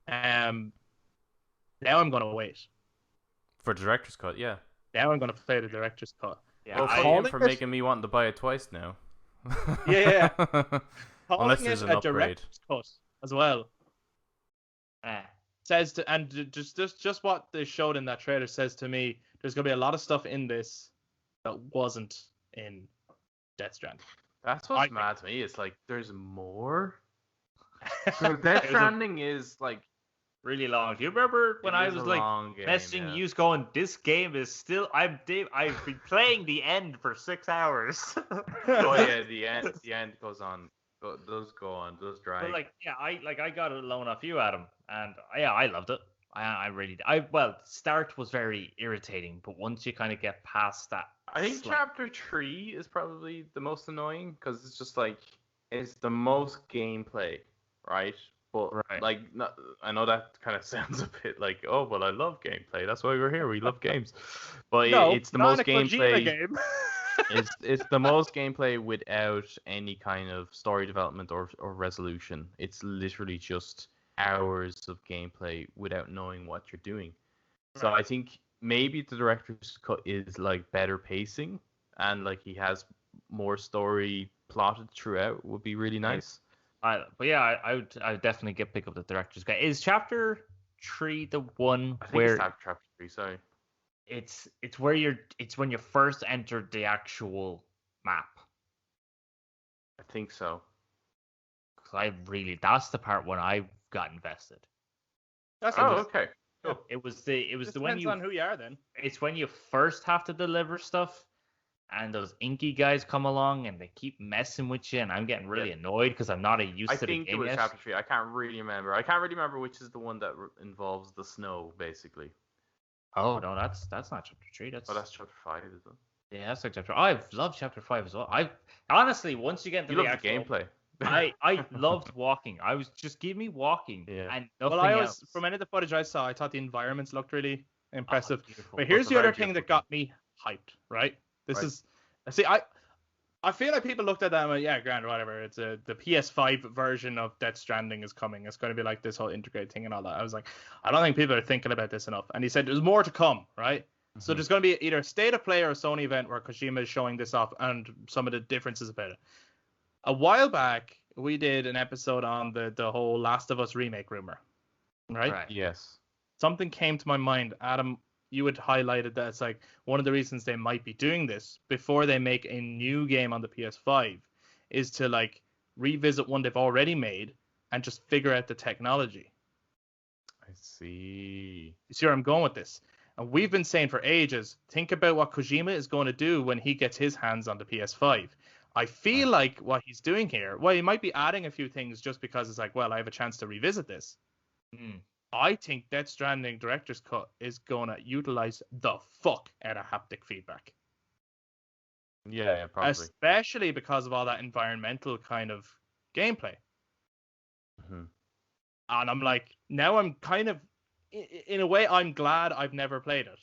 Now I'm going to wait. For director's cut, yeah. Now I'm going to play the director's cut. Yeah, Well, fuck him for making me want to buy it twice now. Yeah. Unless Calling there's it an a upgrade. director's cut as well. Says to, and just what they showed in that trailer says to me, there's going to be a lot of stuff in this that wasn't in Death Stranding. That's what's mad to me. It's like there's more. So Death Stranding is like really long. Do you remember when I was like messaging you going, this game is still I've been playing the end for 6 hours. Oh yeah, the end goes on. Does drag. But I got it alone off you, Adam, and I loved it. I really did. The start was very irritating, but once you kind of get past that, I think chapter 3 is probably the most annoying because it's just like it's the most gameplay. right? But Right. like, I know that kind of sounds a bit like, oh, well, I love gameplay. That's why we're here. We love games. But No, it's the not in most a Kojima gameplay. game. It's the most gameplay without any kind of story development or resolution. It's literally just hours of gameplay without knowing what you're doing. So Right. I think maybe the director's cut is like better pacing and like he has more story plotted throughout would be really nice. But yeah, I would definitely pick up the director's cut. Is chapter 3 the one I think where it's chapter 3, sorry. it's when you first entered the actual map? I think so. Because that's the part when I got invested. That's Oh, interesting. okay. Cool. It was the when Depends you on who you are then. it's when you first have to deliver stuff, and those inky guys come along and they keep messing with you, and I'm getting really annoyed because I'm not used I to the think it game was yet. chapter 3. I can't really remember. I can't really remember which is the one that involves the snow, basically. Oh no, that's not chapter 3. That's chapter 5, is it? yeah, that's like chapter. I love chapter 5 as well. I honestly, once you get into You the love the actual gameplay. I loved walking. I was just give me walking and nothing Well, I else. was from any of the footage I saw, I thought the environments looked really impressive. Beautiful. But here's It's the very other thing that beautiful. got me hyped. Right? This Right. is see, I feel like people looked at that and went, yeah, grand, whatever. It's the PS5 version of Death Stranding is coming. It's going to be like this whole integrated thing and all that. I was like, I don't think people are thinking about this enough. And he said there's more to come, right? So there's going to be either a state of play or a Sony event where Kojima is showing this off and some of the differences about it. A while back, we did an episode on the whole Last of Us remake rumor, right? Yes. Something came to my mind. Adam, you had highlighted that it's like one of the reasons they might be doing this before they make a new game on the PS5 is to like revisit one they've already made and just figure out the technology. I see. You see where I'm going with this? And we've been saying for ages, think about what Kojima is going to do when he gets his hands on the PS5. I feel like what he's doing here, well, he might be adding a few things just because it's like, well, I have a chance to revisit this. I think Death Stranding Director's Cut is going to utilize the fuck out of haptic feedback. Yeah, probably. Especially because of all that environmental kind of gameplay. Mm-hmm. And I'm like, now I'm kind of, in a way, I'm glad I've never played it.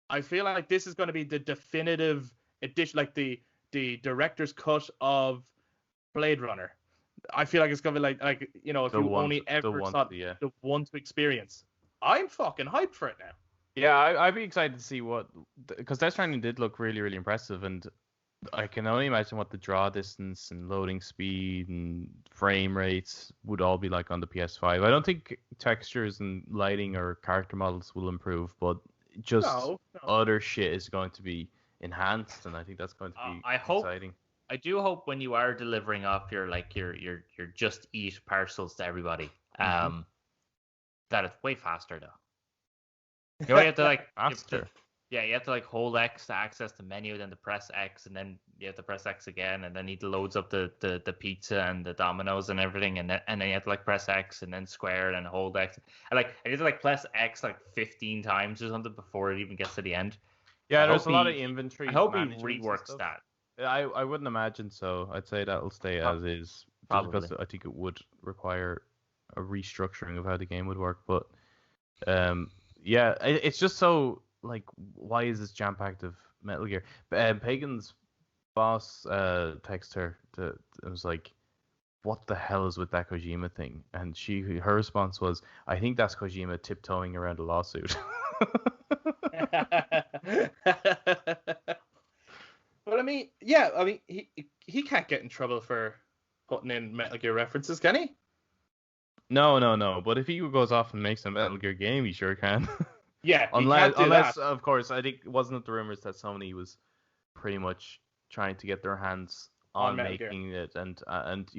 I feel like this is going to be the definitive edition, like the director's cut of Blade Runner. I feel like it's going to be like you know, if you only ever saw the one to experience. I'm fucking hyped for it now. Yeah, I'd be excited to see because Death Stranding did look really, really impressive, and I can only imagine what the draw distance and loading speed and frame rates would all be like on the PS5. I don't think textures and lighting or character models will improve, but just other shit is going to be enhanced, and I think that's going to be exciting. I do hope when you are delivering off your Just Eat parcels to everybody, that it's way faster though. You know, you have to like faster. You have to like hold X to access the menu, then to press X, and then you have to press X again, and then it loads up the pizza and the Dominoes and everything, and then you have to like press X and then square and hold X. I need to like press X like 15 times or something before it even gets to the end. Yeah, there's a lot of inventory. I hope he reworks that. I wouldn't imagine so. I'd say that'll stay as is. Probably. Because I think it would require a restructuring of how the game would work. But yeah, it's just so like, why is this jam-packed of Metal Gear? Pagan's boss texted her it was like, what the hell is with that Kojima thing? And her response was, I think that's Kojima tiptoeing around a lawsuit. Well, I mean, he can't get in trouble for putting in Metal Gear references, can he? No. But if he goes off and makes a Metal Gear game, he sure can. Yeah, unless of course, I think wasn't it the rumors that Sony was pretty much trying to get their hands on making it, and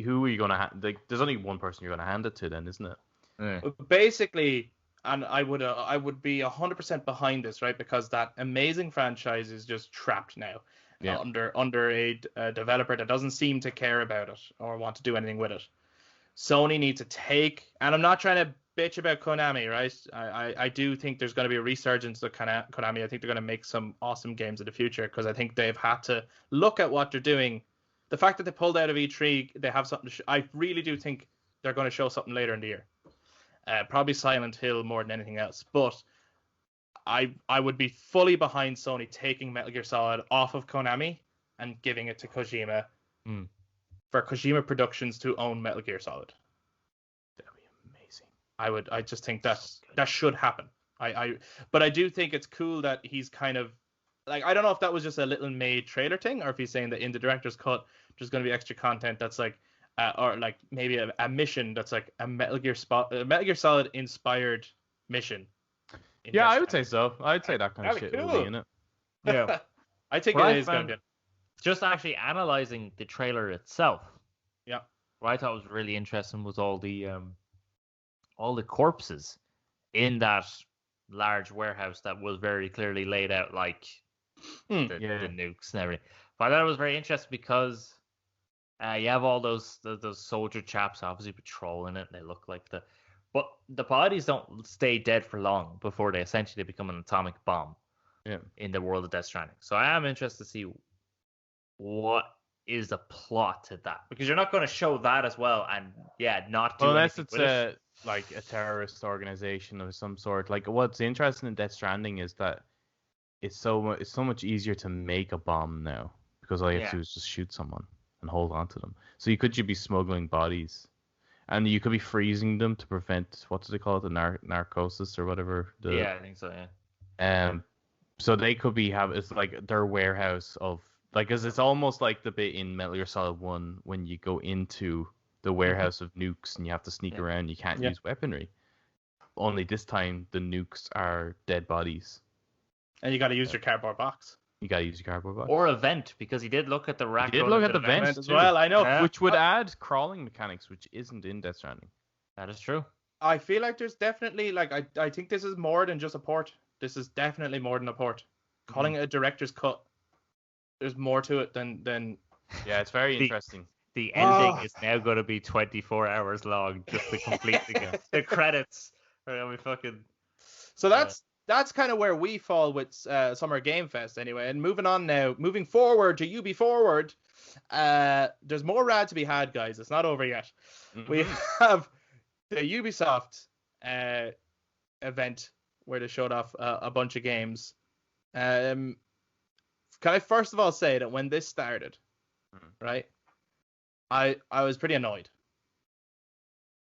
who are you gonna there's only one person you're gonna hand it to, then, isn't it? Yeah. Basically, and I would be 100% behind this, right? Because that amazing franchise is just trapped now. Yeah. Under a developer that doesn't seem to care about it or want to do anything with it. Sony needs to take, and I'm not trying to bitch about Konami, right? I do think there's going to be a resurgence of Konami. I think they're going to make some awesome games in the future because I think they've had to look at what they're doing. The fact that they pulled out of E3, they have something I really do think they're going to show something later in the year. Probably Silent Hill more than anything else. But I would be fully behind Sony taking Metal Gear Solid off of Konami and giving it to Kojima for Kojima Productions to own Metal Gear Solid. That'd be amazing. I just think that should happen. But I do think it's cool that he's kind of like, I don't know if that was just a little made trailer thing, or if he's saying that in the director's cut there's going to be extra content that's like, or like maybe a mission that's like a Metal Gear Solid inspired mission. Yeah, I would say so. I'd say that kind of shit will be in it. Yeah. I think What it I is going found- to be. Just actually analyzing the trailer itself. Yeah. What I thought was really interesting was all the corpses in that large warehouse that was very clearly laid out like the nukes and everything. But I thought it was very interesting because you have all those soldier chaps obviously patrolling it. They look like but the bodies don't stay dead for long before they essentially become an atomic bomb. Yeah. In the world of Death Stranding. So I am interested to see what is the plot to that, because you're not going to show that as well and not do unless anything it's with it. like a terrorist organization of some sort. Like, what's interesting in Death Stranding is that it's so much easier to make a bomb now, because all you have to do is just shoot someone and hold on to them. So you could be smuggling bodies, and you could be freezing them to prevent, what do they call it, the narcosis or whatever. I think so. Yeah. So they could it's like their warehouse of, like, cause it's almost like the bit in Metal Gear Solid 1 when you go into the warehouse of nukes and you have to sneak around. You can't use weaponry. Only this time the nukes are dead bodies. And you got to use your cardboard box. You gotta use your cardboard box. Or a vent, because he did look at the rack. He did look at the vent as well. I know, which would add crawling mechanics, which isn't in Death Stranding. That is true. I feel like there's definitely, like, I think this is more than just a port. This is definitely more than a port. Calling it a director's cut, there's more to it than. Yeah, it's very interesting. The ending is now going to be 24 hours long just to complete the credits. We fucking. So that's kind of where we fall with Summer Game Fest anyway. And moving forward to UB Forward, there's more RAD to be had, guys. It's not over yet. Mm-hmm. We have the Ubisoft event where they showed off a bunch of games. Can I first of all say that when this started, right, I was pretty annoyed.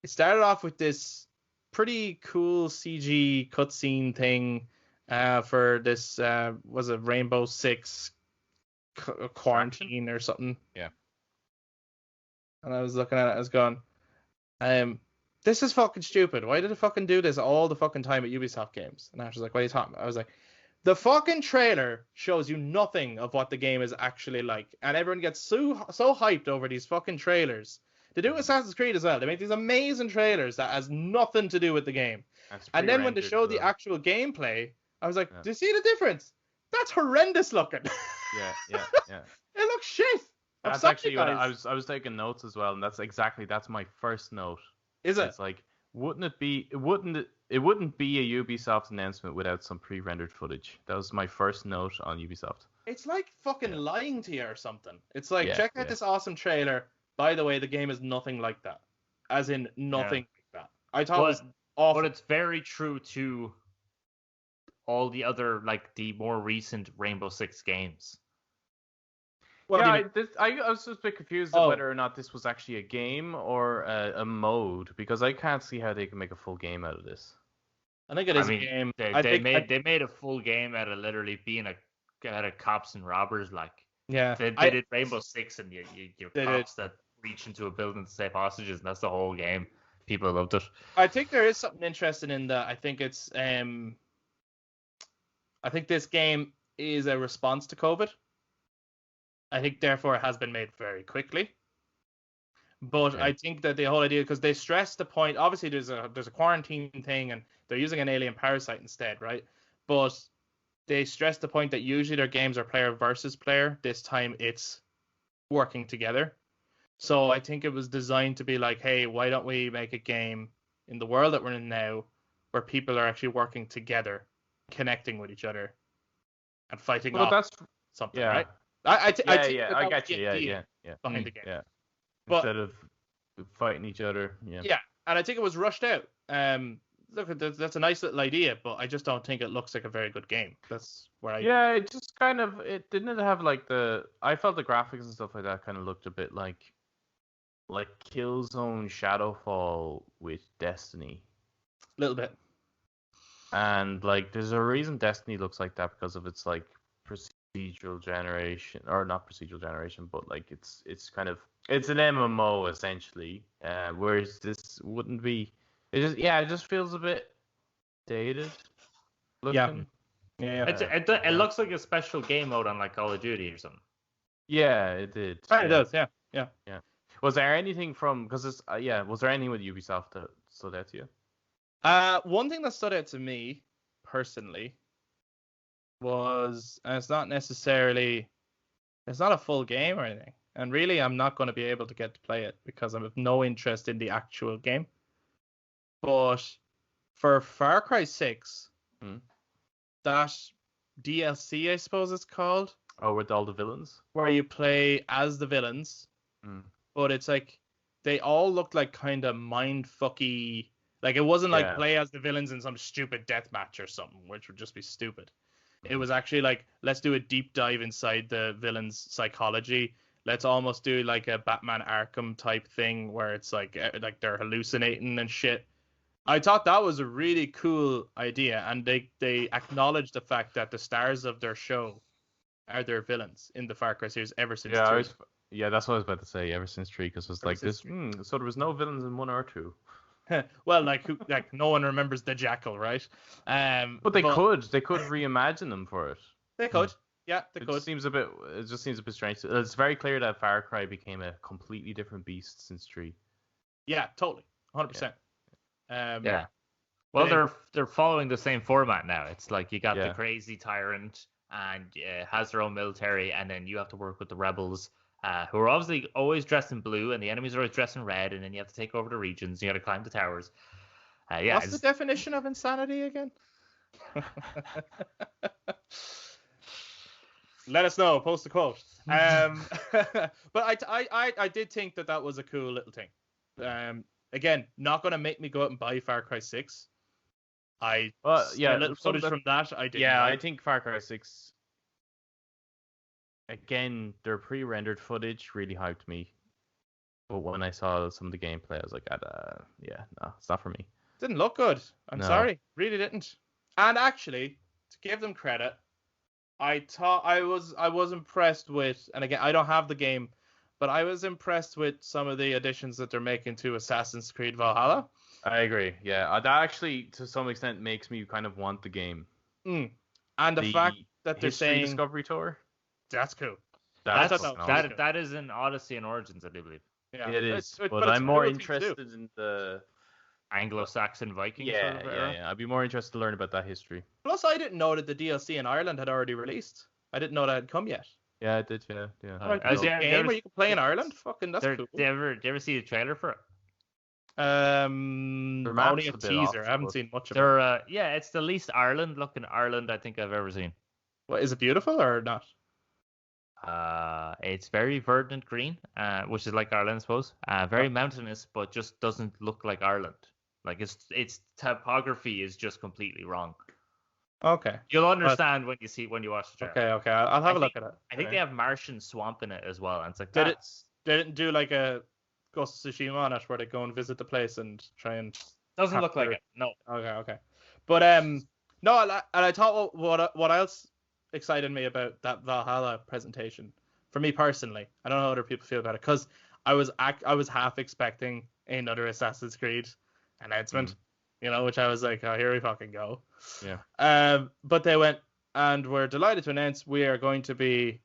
It started off with this pretty cool CG cutscene thing for this was a Rainbow Six quarantine or something. Yeah. And I was looking at it, I was going, this is fucking stupid. Why did it fucking do this all the fucking time at Ubisoft games? And I was like, what are you talking about? I was like, the fucking trailer shows you nothing of what the game is actually like. And everyone gets so hyped over these fucking trailers. They do Assassin's Creed as well. They make these amazing trailers that has nothing to do with the game. And then when they show the actual gameplay, I was like, do you see the difference? That's horrendous looking. Yeah. It looks shit. That's actually what I was taking notes as well, and that's my first note. Is it? It's like, it wouldn't be a Ubisoft announcement without some pre-rendered footage. That was my first note on Ubisoft. It's like fucking lying to you or something. It's like, check out this awesome trailer. By the way, the game is nothing like that. As in nothing like that. I thought it was awful. But it's very true to all the other, like, the more recent Rainbow Six games. Well, I was just a bit confused of whether or not this was actually a game or a mode, because I can't see how they can make a full game out of this. I think it is a game. They made a full game out of literally being out of cops and robbers. Like, they did Rainbow Six, and your cops that reach into a building to save hostages, and that's the whole game. People loved it. I think there is something interesting in that. I think it's I think this game is a response to COVID. I think, therefore, it has been made very quickly. But I think that the whole idea, because they stress the point, obviously there's a quarantine thing, and they're using an alien parasite instead, right? But they stress the point that usually their games are player versus player. This time it's working together. So I think it was designed to be like, hey, why don't we make a game in the world that we're in now where people are actually working together, connecting with each other, and fighting off something, right? I get you. Behind the game. Instead of fighting each other. Yeah. Yeah, and I think it was rushed out. Look, that's a nice little idea, but I just don't think it looks like a very good game. That's where I. Yeah, it just kind of it didn't have like I felt the graphics and stuff like that kind of looked a bit like Killzone Shadowfall with Destiny. A little bit. And like there's a reason Destiny looks like that because of its like procedural generation, or not procedural generation, but like it's an MMO essentially. Whereas this wouldn't be. It just feels a bit dated looking. Yeah. It looks like a special game mode on like Call of Duty or something. Yeah, it did. It does. Yeah. Was there anything from because it's was there anything with Ubisoft that stood out to you? One thing that stood out to me personally was, and it's not a full game or anything, and really I'm not going to be able to get to play it because I have no interest in the actual game. But for Far Cry 6, that DLC, I suppose it's called. Oh, with all the villains? Where you play as the villains, but it's like they all looked like kind of mindfucky. Like it wasn't like play as the villains in some stupid deathmatch or something, which would just be stupid. It was actually like, let's do a deep dive inside the villain's psychology. Let's almost do like a Batman Arkham type thing where it's like they're hallucinating and shit. I thought that was a really cool idea, and they acknowledged the fact that the stars of their show are their villains in the Far Cry series ever since 3. That's what I was about to say. Ever since 3, because it's like this. So there was no villains in 1 or 2. Well, like no one remembers the Jackal, right? But they could reimagine them for it. They could. Yeah, they could. It just seems a bit strange. It's very clear that Far Cry became a completely different beast since 3. Yeah, totally, 100%. Yeah. Well, they're following the same format now. It's like you got the crazy tyrant, and has their own military, and then you have to work with the rebels, who are obviously always dressed in blue, and the enemies are always dressed in red, and then you have to take over the regions. You got to climb the towers. What's the definition of insanity again? Let us know. Post a quote. But I did think that was a cool little thing. Again, not gonna make me go out and buy Far Cry 6. A little footage from that. I did. Yeah, I think Far Cry 6. Again, their pre-rendered footage really hyped me, but when I saw some of the gameplay, I was like, no, it's not for me. Didn't look good. I'm sorry, really didn't. And actually, to give them credit, I thought I was impressed with, and again, I don't have the game, but I was impressed with some of the additions that they're making to Assassin's Creed Valhalla. I agree. Yeah, that actually, to some extent, makes me kind of want the game. And the fact that they're saying Discovery Tour. That's cool. That is in Odyssey and Origins, I do believe. Yeah, it is. But I'm more interested in the Anglo-Saxon Viking. Yeah. I'd be more interested to learn about that history. Plus, I didn't know that the DLC in Ireland had already released. I didn't know that had come yet. Yeah, it did. Yeah. Game where you can play in Ireland. Fucking that's cool. Did you ever see the trailer for it? Only a teaser. I haven't seen much of it. It's the least Ireland-looking Ireland I think I've ever seen. What, is it beautiful or not? It's very verdant green, which is like Ireland, I suppose. Very mountainous, but just doesn't look like Ireland. Like its topography is just completely wrong. Okay. You'll understand when you watch the trailer. Okay. I'll have a look at it. I think they have Martian swamp in it as well, and it's like they didn't do like a Ghost of Tsushima on it where they go and visit the place and try and doesn't look like it. No. Okay. But no, and I thought what else excited me about that Valhalla presentation, for me personally, I don't know how other people feel about it, because I was half expecting another Assassin's Creed announcement, which I was like, oh, here we fucking go. Yeah. But they went, and we're delighted to announce we are going to be,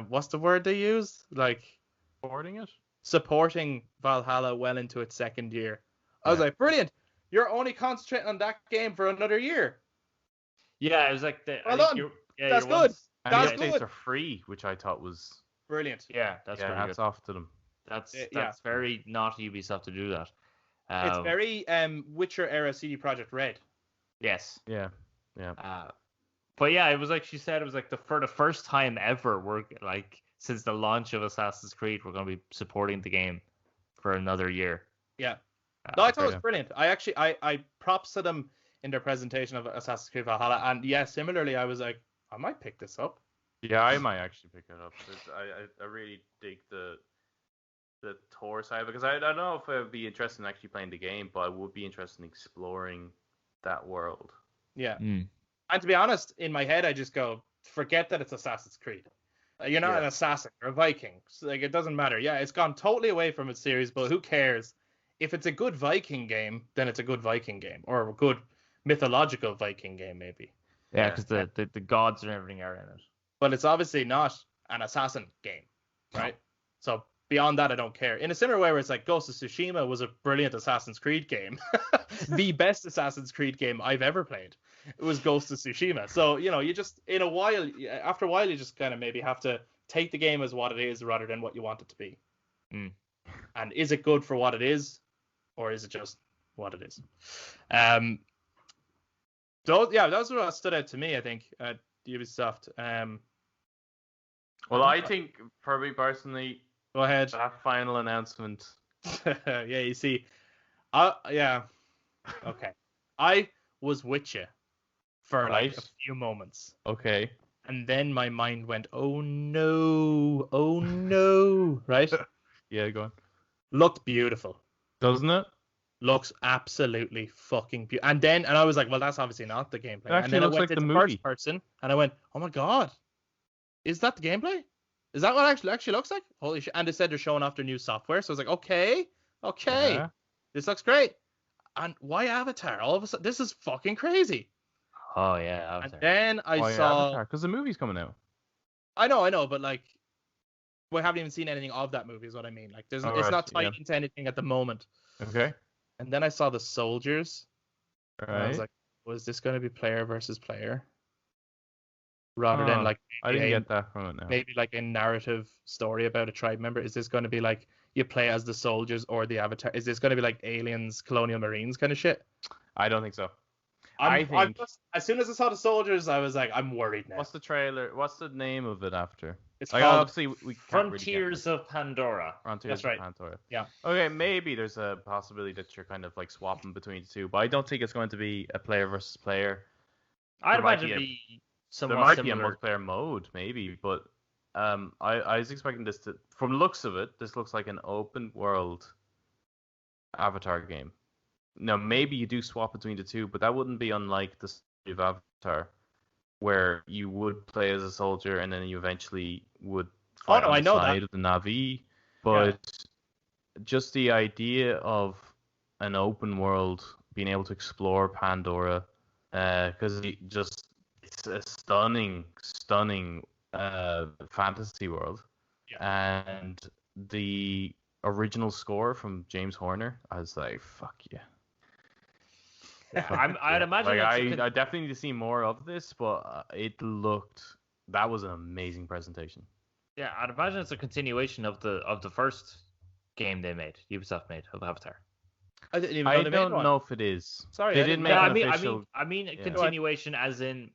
what's the word they use? Like supporting Valhalla well into its second year. I was like, brilliant! You're only concentrating on that game for another year. Yeah, it was like that's good. And the updates are free, which I thought was brilliant. Yeah, that's pretty hats good. off to them. That's very not Ubisoft to do that. It's very Witcher era CD Projekt Red. Yes. Yeah. But yeah, it was like she said, it was like for the first time ever, we're like since the launch of Assassin's Creed, we're going to be supporting the game for another year. Yeah. No, I thought it was yeah. brilliant. I props to them in their presentation of Assassin's Creed Valhalla, and yeah, similarly, I was like, I might pick this up. Yeah, I might actually pick it up. I really dig the tour side, because I don't know if I would be interested in actually playing the game, but I would be interested in exploring that world. Yeah. And to be honest, in my head, I just go, forget that it's Assassin's Creed. You're not an assassin or a Viking. So, like, it doesn't matter. Yeah, it's gone totally away from its series, but who cares? If it's a good Viking game, then it's a good Viking game, or a good mythological Viking game, maybe. Yeah, because the gods and everything are in it. But it's obviously not an assassin game, right? So beyond that, I don't care. In a similar way where it's like Ghost of Tsushima was a brilliant Assassin's Creed game. The best Assassin's Creed game I've ever played. It was Ghost of Tsushima. So, you just, after a while, you just kind of maybe have to take the game as what it is rather than what you want it to be. And is it good for what it is, or is it just what it is? Those were what stood out to me, I think, at Ubisoft. Well, I think, for me personally, Go ahead. that final announcement. Yeah, you see, yeah, okay. I was with you for like a few moments. Okay. And then my mind went, oh no, right? Yeah, go on. Looked beautiful. Doesn't it? Looks absolutely fucking beautiful. And I was like, well, that's obviously not the gameplay. It actually and then looks I went like the into movie. first person, and I went, oh my god, is that the gameplay? Is that what it actually looks like? Holy shit! And they said they're showing off their new software, so I was like, okay, Yeah. this looks great. And why Avatar? All of a sudden, this is fucking crazy. Oh yeah, Avatar. And then I Why saw, Avatar? Because the movie's coming out. I know, but like, we haven't even seen anything of that movie. Is what I mean. Like, it's not tied into anything at the moment. Okay. And then I saw the soldiers. All And I was right. like, was this going to be player versus player? Rather than like I didn't get that from it now. maybe like a narrative story about a tribe member. Is this going to be like you play as the soldiers or the Avatar? Is this going to be like Aliens, Colonial Marines kind of shit? I don't think so. I'm just, as soon as I saw the soldiers, I was like, I'm worried now. What's the trailer? What's the name of it after? It's Like, called obviously, we can't Frontiers of Pandora. Frontiers That's right. of Pandora. Yeah. Okay, maybe there's a possibility that you're kind of like swapping between the two, but I don't think it's going to be a player versus player. I'd There might imagine be a- be There somewhat might similar. be a multiplayer mode, maybe, but I was expecting this to, from the looks of it, this looks like an open world Avatar game. Now, maybe you do swap between the two, but that wouldn't be unlike the story of Avatar, where you would play as a soldier and then you eventually would fight on I the know side that. of the Na'vi. But just the idea of an open world, being able to explore Pandora, because it's a stunning fantasy world. Yeah. And the original score from James Horner, I was like, fuck yeah. I'd imagine Like, I definitely need to see more of this, but that was an amazing presentation. yeah, I'd imagine it's a continuation of the first game Ubisoft made of Avatar. I didn't even know I they made don't one. know if it is. Sorry, they I didn't didn't make know. an official. I mean, a yeah. continuation as in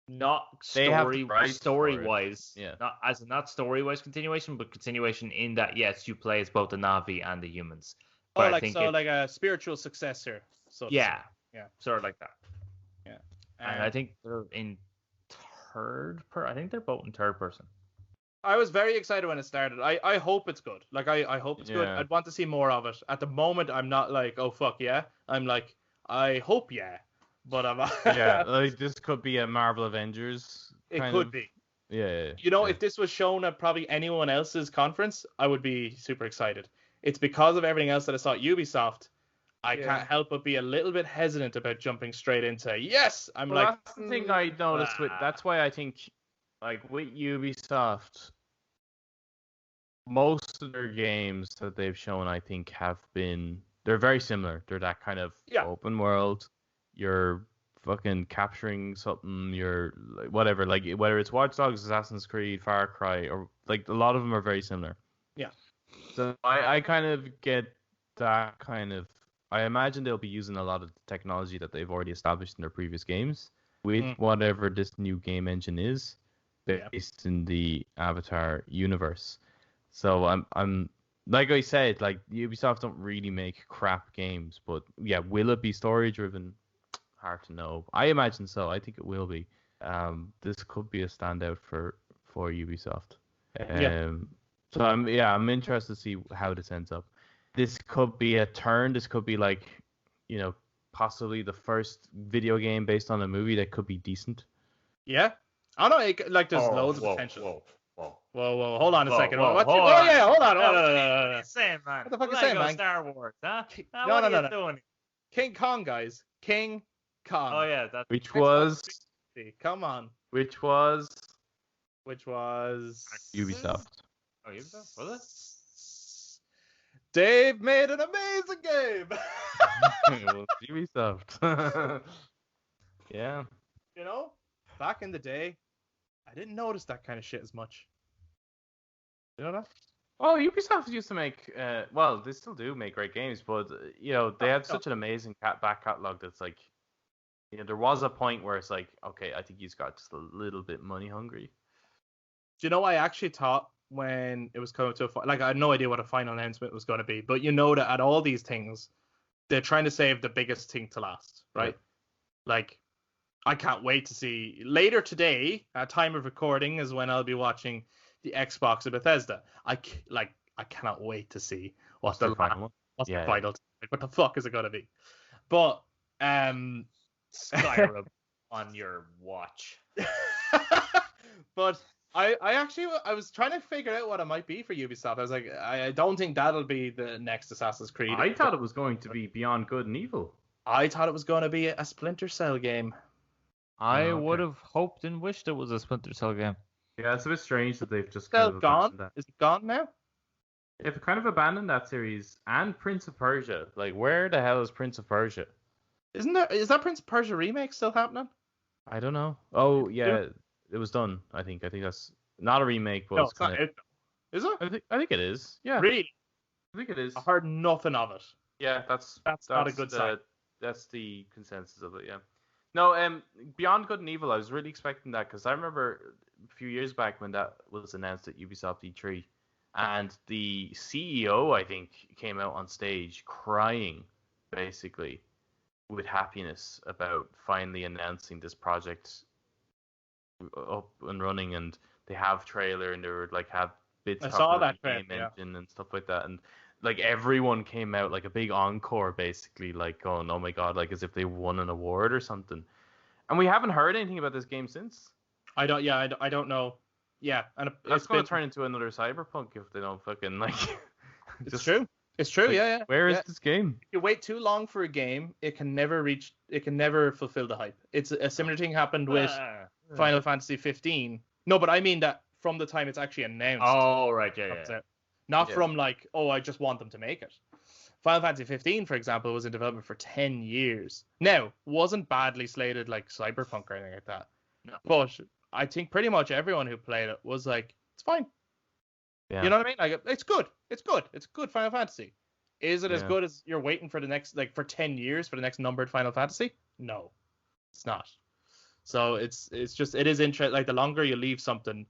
not They have the rights story for it. wise. Yeah. Not story wise continuation, but continuation in that yes, you play as both the Na'vi and the humans. Oh, But I like think like a spiritual successor. So to yeah, speak. Yeah. sort of like that. Yeah. And I think they're in I think they're both in third person. I was very excited when it started. I hope it's good. Like I hope it's good. Yeah. I'd want to see more of it. At the moment, I'm not like, oh fuck yeah. I'm like, I hope yeah. But I'm Yeah, like this could be a Marvel Avengers. it kind could of. be. Yeah. You know, yeah. if this was shown at probably anyone else's conference, I would be super excited. It's because of everything else that I saw at Ubisoft. I can't help but be a little bit hesitant about jumping straight into yes. I'm Well, like, that's the thing I noticed with. That's why I think, like with Ubisoft, most of their games that they've shown, I think, they're very similar. They're that kind of open world. You're fucking capturing something. You're like, whatever, like whether it's Watch Dogs, Assassin's Creed, Far Cry, or like a lot of them are very similar. Yeah. So I kind of get that kind of. I imagine they'll be using a lot of the technology that they've already established in their previous games with whatever this new game engine is based in the Avatar universe. So I'm like I said, like Ubisoft don't really make crap games, but yeah, will it be story driven? Hard to know. I imagine so. I think it will be. This could be a standout for Ubisoft. Yeah. So I'm interested to see how this ends up. This could be a turn. This could be like, possibly the first video game based on a movie that could be decent. Yeah. I don't know. Like, there's loads of potential. Whoa. Hold on a second. Hold on. What are you saying, man? What the fuck are you saying, man? Star Wars, huh? No. What are you doing? King Kong, guys. King Kong. Oh yeah, that's Which was Come on. which was Oh, Ubisoft. Ubisoft, was Dave made an amazing game. It was Ubisoft. Yeah. Back in the day, I didn't notice that kind of shit as much. You know that? Well, Ubisoft used to make, well, they still do make great games, but they had such an amazing back catalog that's like, there was a point where it's like, okay, I think he's got just a little bit money hungry. Do you know, I actually thought when it was coming to I had no idea what a final announcement was going to be, but that at all these things, they're trying to save the biggest thing to last, right? Yeah. Like, I can't wait to see later today, at time of recording, is when I'll be watching the Xbox of Bethesda. I cannot wait to see what's the final one. What's the final? Like, what the fuck is it gonna be? But Skyrim on your watch. But I was trying to figure out what it might be for Ubisoft. I was like, I don't think that'll be the next Assassin's Creed. I thought it was going to be Beyond Good and Evil. I thought it was going to be a Splinter Cell game. I would have hoped and wished it was a Splinter Cell game. Yeah, it's a bit strange that they've just kind of gone. That. Is it gone now? They've kind of abandoned that series and Prince of Persia. Like, where the hell is Prince of Persia? Is that Prince of Persia remake still happening? I don't know. Oh yeah, it was done. I think that's not a remake, but it's not it. Is it? I think it is. Yeah. Really? I think it is. I heard nothing of it. Yeah, that's not a good sign. That's the consensus of it. Yeah. No, Beyond Good and Evil, I was really expecting that because I remember a few years back when that was announced at Ubisoft E3, and the CEO, I think, came out on stage crying, basically, with happiness about finally announcing this project up and running, and they have trailer and they were like have bits of the game engine and stuff like that, and like everyone came out like a big encore, basically, like going, oh my god, like as if they won an award or something. And we haven't heard anything about this game since. I don't know. Yeah, and it's going to turn into another Cyberpunk if they don't fucking like. It's true. It's true. Like, yeah. Where is this game? If you wait too long for a game, it can never fulfill the hype. It's a similar thing happened with Final Fantasy 15. No, but I mean that from the time it's actually announced. Oh, right, yeah. Not from like, oh, I just want them to make it. Final Fantasy 15, for example, was in development for 10 years. Now, wasn't badly slated like Cyberpunk or anything like that. No. But I think pretty much everyone who played it was like, it's fine. Yeah. You know what I mean? Like, it's good. It's good Final Fantasy. Is it as good as you're waiting for the next, like, for 10 years for the next numbered Final Fantasy? No, it's not. So it is interesting. Like, the longer you leave something,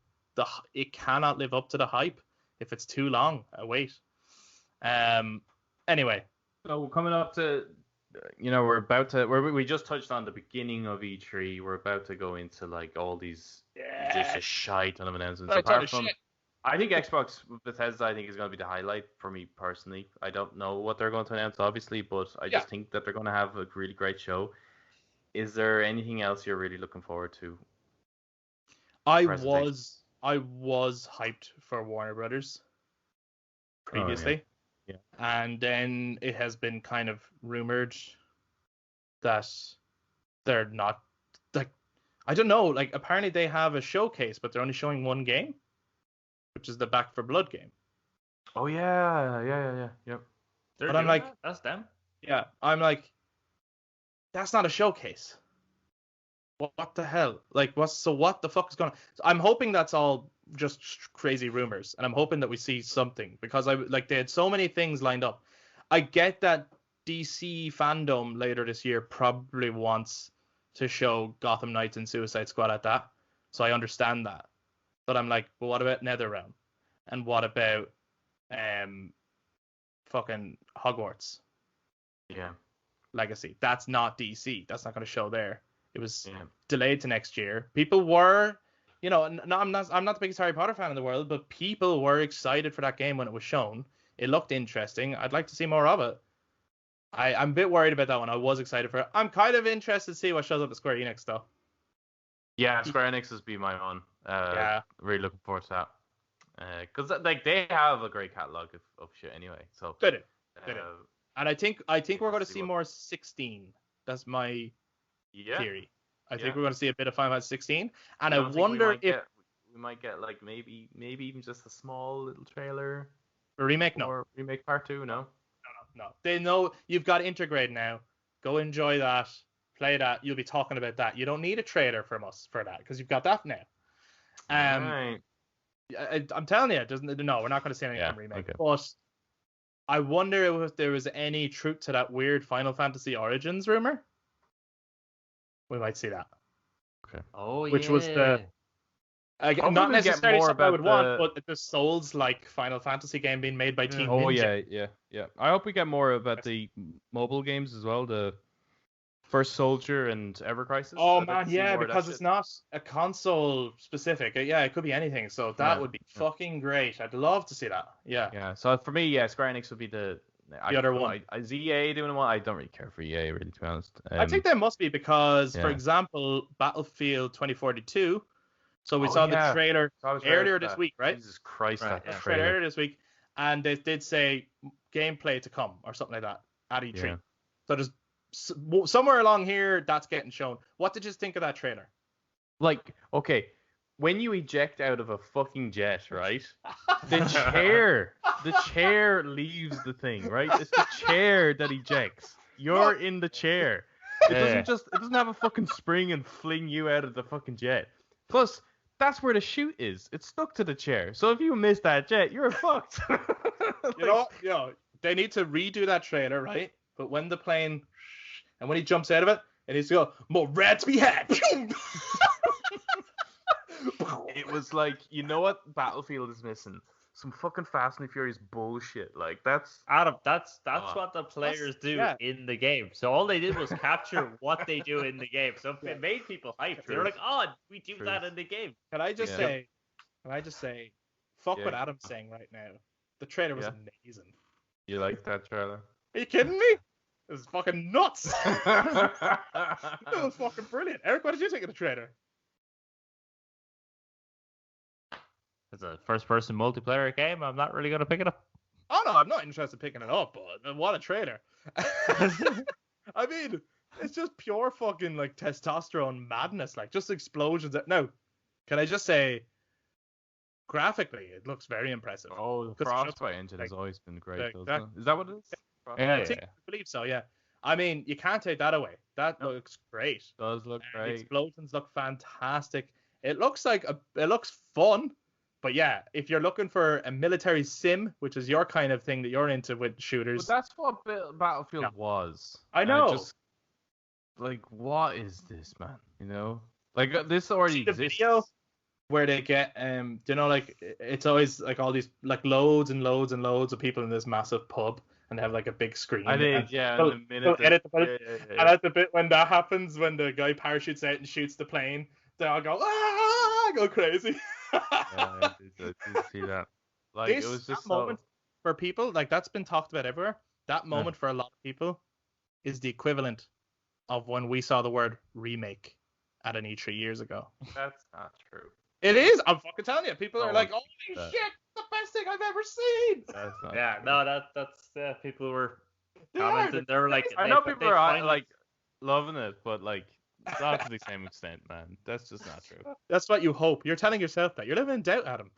it cannot live up to the hype if it's too long a wait. Anyway. So we're coming up to, we just touched on the beginning of E3. We're about to go into like all these just a shite ton of announcements. Apart from, I think Xbox Bethesda, I think is going to be the highlight for me personally. I don't know what they're going to announce, obviously, but I just think that they're going to have a really great show. Is there anything else you're really looking forward to? I was hyped for Warner Brothers previously. Yeah. And then it has been kind of rumored that they're not, like, I don't know, like, apparently they have a showcase, but they're only showing one game, which is the Back 4 Blood game. Oh yeah. Yep. But I'm like, that's them. Yeah, I'm like, that's not a showcase. What the hell? Like, what the fuck is going on? I'm hoping that's all just crazy rumors, and I'm hoping that we see something, because they had so many things lined up. I get that DC fandom later this year probably wants to show Gotham Knights and Suicide Squad at that, so I understand that. But I'm like, but what about NetherRealm? And what about fucking Hogwarts Yeah. Legacy. That's not DC. That's not going to show there. It was Yeah. delayed to next year. People were, no, I'm not the biggest Harry Potter fan in the world, but people were excited for that game when it was shown. It looked interesting. I'd like to see more of it. I'm a bit worried about that one. I was excited for it. I'm kind of interested to see what shows up at Square Enix though. Yeah, Square Enix has been my one. Yeah. Really looking forward to that. Because like they have a great catalog of shit anyway. So. Did it. And I think we're going to see see what- more 16. That's my Yeah. theory. I Yeah. think we're going to see a bit of Final Fantasy 16, and I don't think wonder if we might get like maybe even just a small little trailer a remake. No, or remake part 2. No. no. They know you've got Intergrade now. Go enjoy that. Play that. You'll be talking about that. You don't need a trailer from us for that because you've got that now. Right. I'm telling you, no, we're not going to see any remake. Okay. But I wonder if there was any truth to that weird Final Fantasy Origins rumor. We might see that. Okay. Oh, Which yeah. was the Hopefully not we get necessarily more something I would about want, but the Souls-like Final Fantasy game being made by Team Oh Ninja. yeah. I hope we get more about the mobile games as well. The First Soldier and Ever Crisis. Oh I'd like man, to see yeah, more of that because it's shit. not a console specific. Yeah, it could be anything. So that Yeah, would be yeah. fucking great. I'd love to see that. Yeah. Yeah. So for me, yeah, Square Enix would be the other one. Is EA doing one? I don't really care for EA, really, to be honest. I think there must be because, for yeah. example, Battlefield 2042. So we Oh, saw yeah. the trailer earlier for this that. week, right? Jesus Christ, Right, that yeah. Trailer trailer. earlier this week, and they did say gameplay to come or something like that at E3. Yeah. So there's somewhere along here that's getting shown. What did you think of that trailer? Like, okay, when you eject out of a fucking jet, right? The chair leaves the thing, right? It's the chair that ejects. You're in the chair. It doesn't have a fucking spring and fling you out of the fucking jet. Plus, that's where the chute is. It's stuck to the chair. So if you miss that jet, you're fucked. You know what? They need to redo that trailer, right? But when the plane, and when he jumps out of it, it needs to go, more rad to be had. It was like, you know what Battlefield is missing? Some fucking Fast and Furious bullshit. Like, that's... Adam, that's Oh. what the players do yeah. in the game. So all they did was capture what they do in the game. So it made people hyped. They were like, "Oh, we do that in the game." Can I just Yeah. say, fuck Yeah. what Adam's saying right now. The trailer was Yeah. amazing. You like that trailer? Are you kidding me? It was fucking nuts. It was fucking brilliant. Eric, what did you think of the trailer? It's a first-person multiplayer game. I'm not really gonna pick it up. Oh no, I'm not interested in picking it up, but what a trailer. I mean, it's just pure fucking like testosterone madness, like just explosions. No, can I just say, graphically, it looks very impressive. Oh, the 'Cause it's just, Frostbite engine has like, always been great, like though, that- isn't it? Is that what it is? Yeah, I believe so, yeah. I mean, you can't take that away. That looks great. Does look The great. explosions look fantastic. It looks like it looks fun. But yeah, if you're looking for a military sim, which is your kind of thing that you're into with shooters, But that's what Battlefield Yeah. was. I And know. it just, like, what is this, man? You know? Like, this already the exists. video where they get like it's always like all these like loads and loads and loads of people in this massive pub and they have like a big screen. I did, and yeah. they'll- In a minute. they'll edit the footage. yeah. And at the bit when that happens, when the guy parachutes out and shoots the plane, they all go go crazy. Yeah, I did see that. Like, it was just that moment for people, like that's been talked about everywhere. That moment for a lot of people is the equivalent of when we saw the word remake at an E3 years ago. That's not true. It is. I'm fucking telling you. People No are like, one "Holy that. shit, the best thing I've ever seen." That's not Yeah, true. no, that's people were They are. commenting. They were like, I they- know they people are finally- like loving it, but like not to the same extent, man. That's just not true. That's what you hope. You're telling yourself that. You're living in doubt, Adam.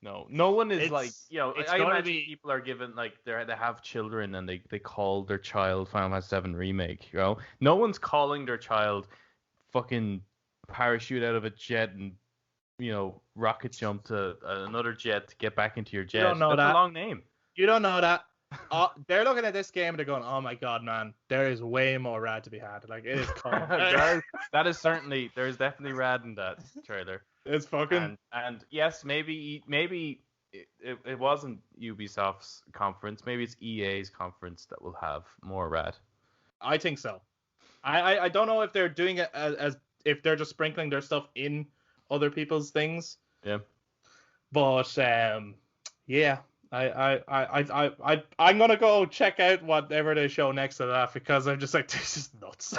No one is It's- like, you know, it's I gonna imagine be- people are given like they have children and they call their child Final Fantasy 7 remake. You know, no one's calling their child fucking parachute out of a jet and rocket jump to another jet to get back into your jet. don't know That's that. a long name. You don't know that. They're looking at this game and they're going, "Oh my god, man, there is way more rad to be had." Like it is coming. That is certainly, there's definitely rad in that trailer. It's fucking. And yes, maybe it wasn't Ubisoft's conference. Maybe it's EA's conference that will have more RAD. I think so. I don't know if they're doing it as if they're just sprinkling their stuff in other people's things. Yeah. But yeah, I'm gonna go check out whatever they show next to that because I'm just like, this is nuts.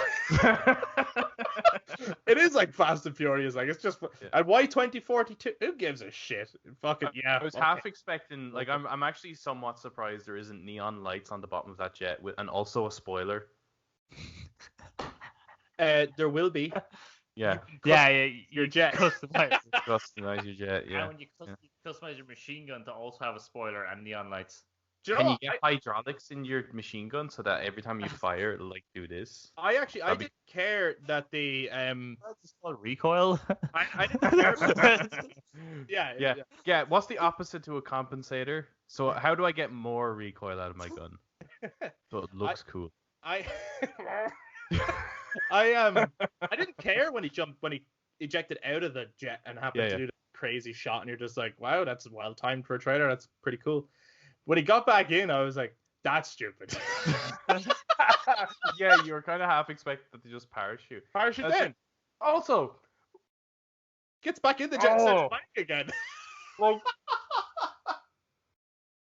It is like Fast and Furious, like it's just. And why 2042? Who gives a shit? Fucking yeah. I was half expecting, like, I'm actually somewhat surprised there isn't neon lights on the bottom of that jet and also a spoiler. There will be. Yeah. Your jet. Customize your jet. Yeah. And when you customize your machine gun to also have a spoiler and neon lights. Do you know Can you what? get hydraulics in your machine gun so that every time you fire, it'll like do this? I didn't care that the It's called recoil. I didn't care. Yeah. What's the opposite to a compensator? So how do I get more recoil out of my gun so it looks cool? I didn't care when he ejected out of the jet and happened to do the crazy shot, and you're just like, wow, that's well timed for a trailer. That's pretty cool. When he got back in, I was like, that's stupid. Yeah, you were kind of half expecting to just parachute. Parachute in. Also, Gets back in the jet and starts flying again. well,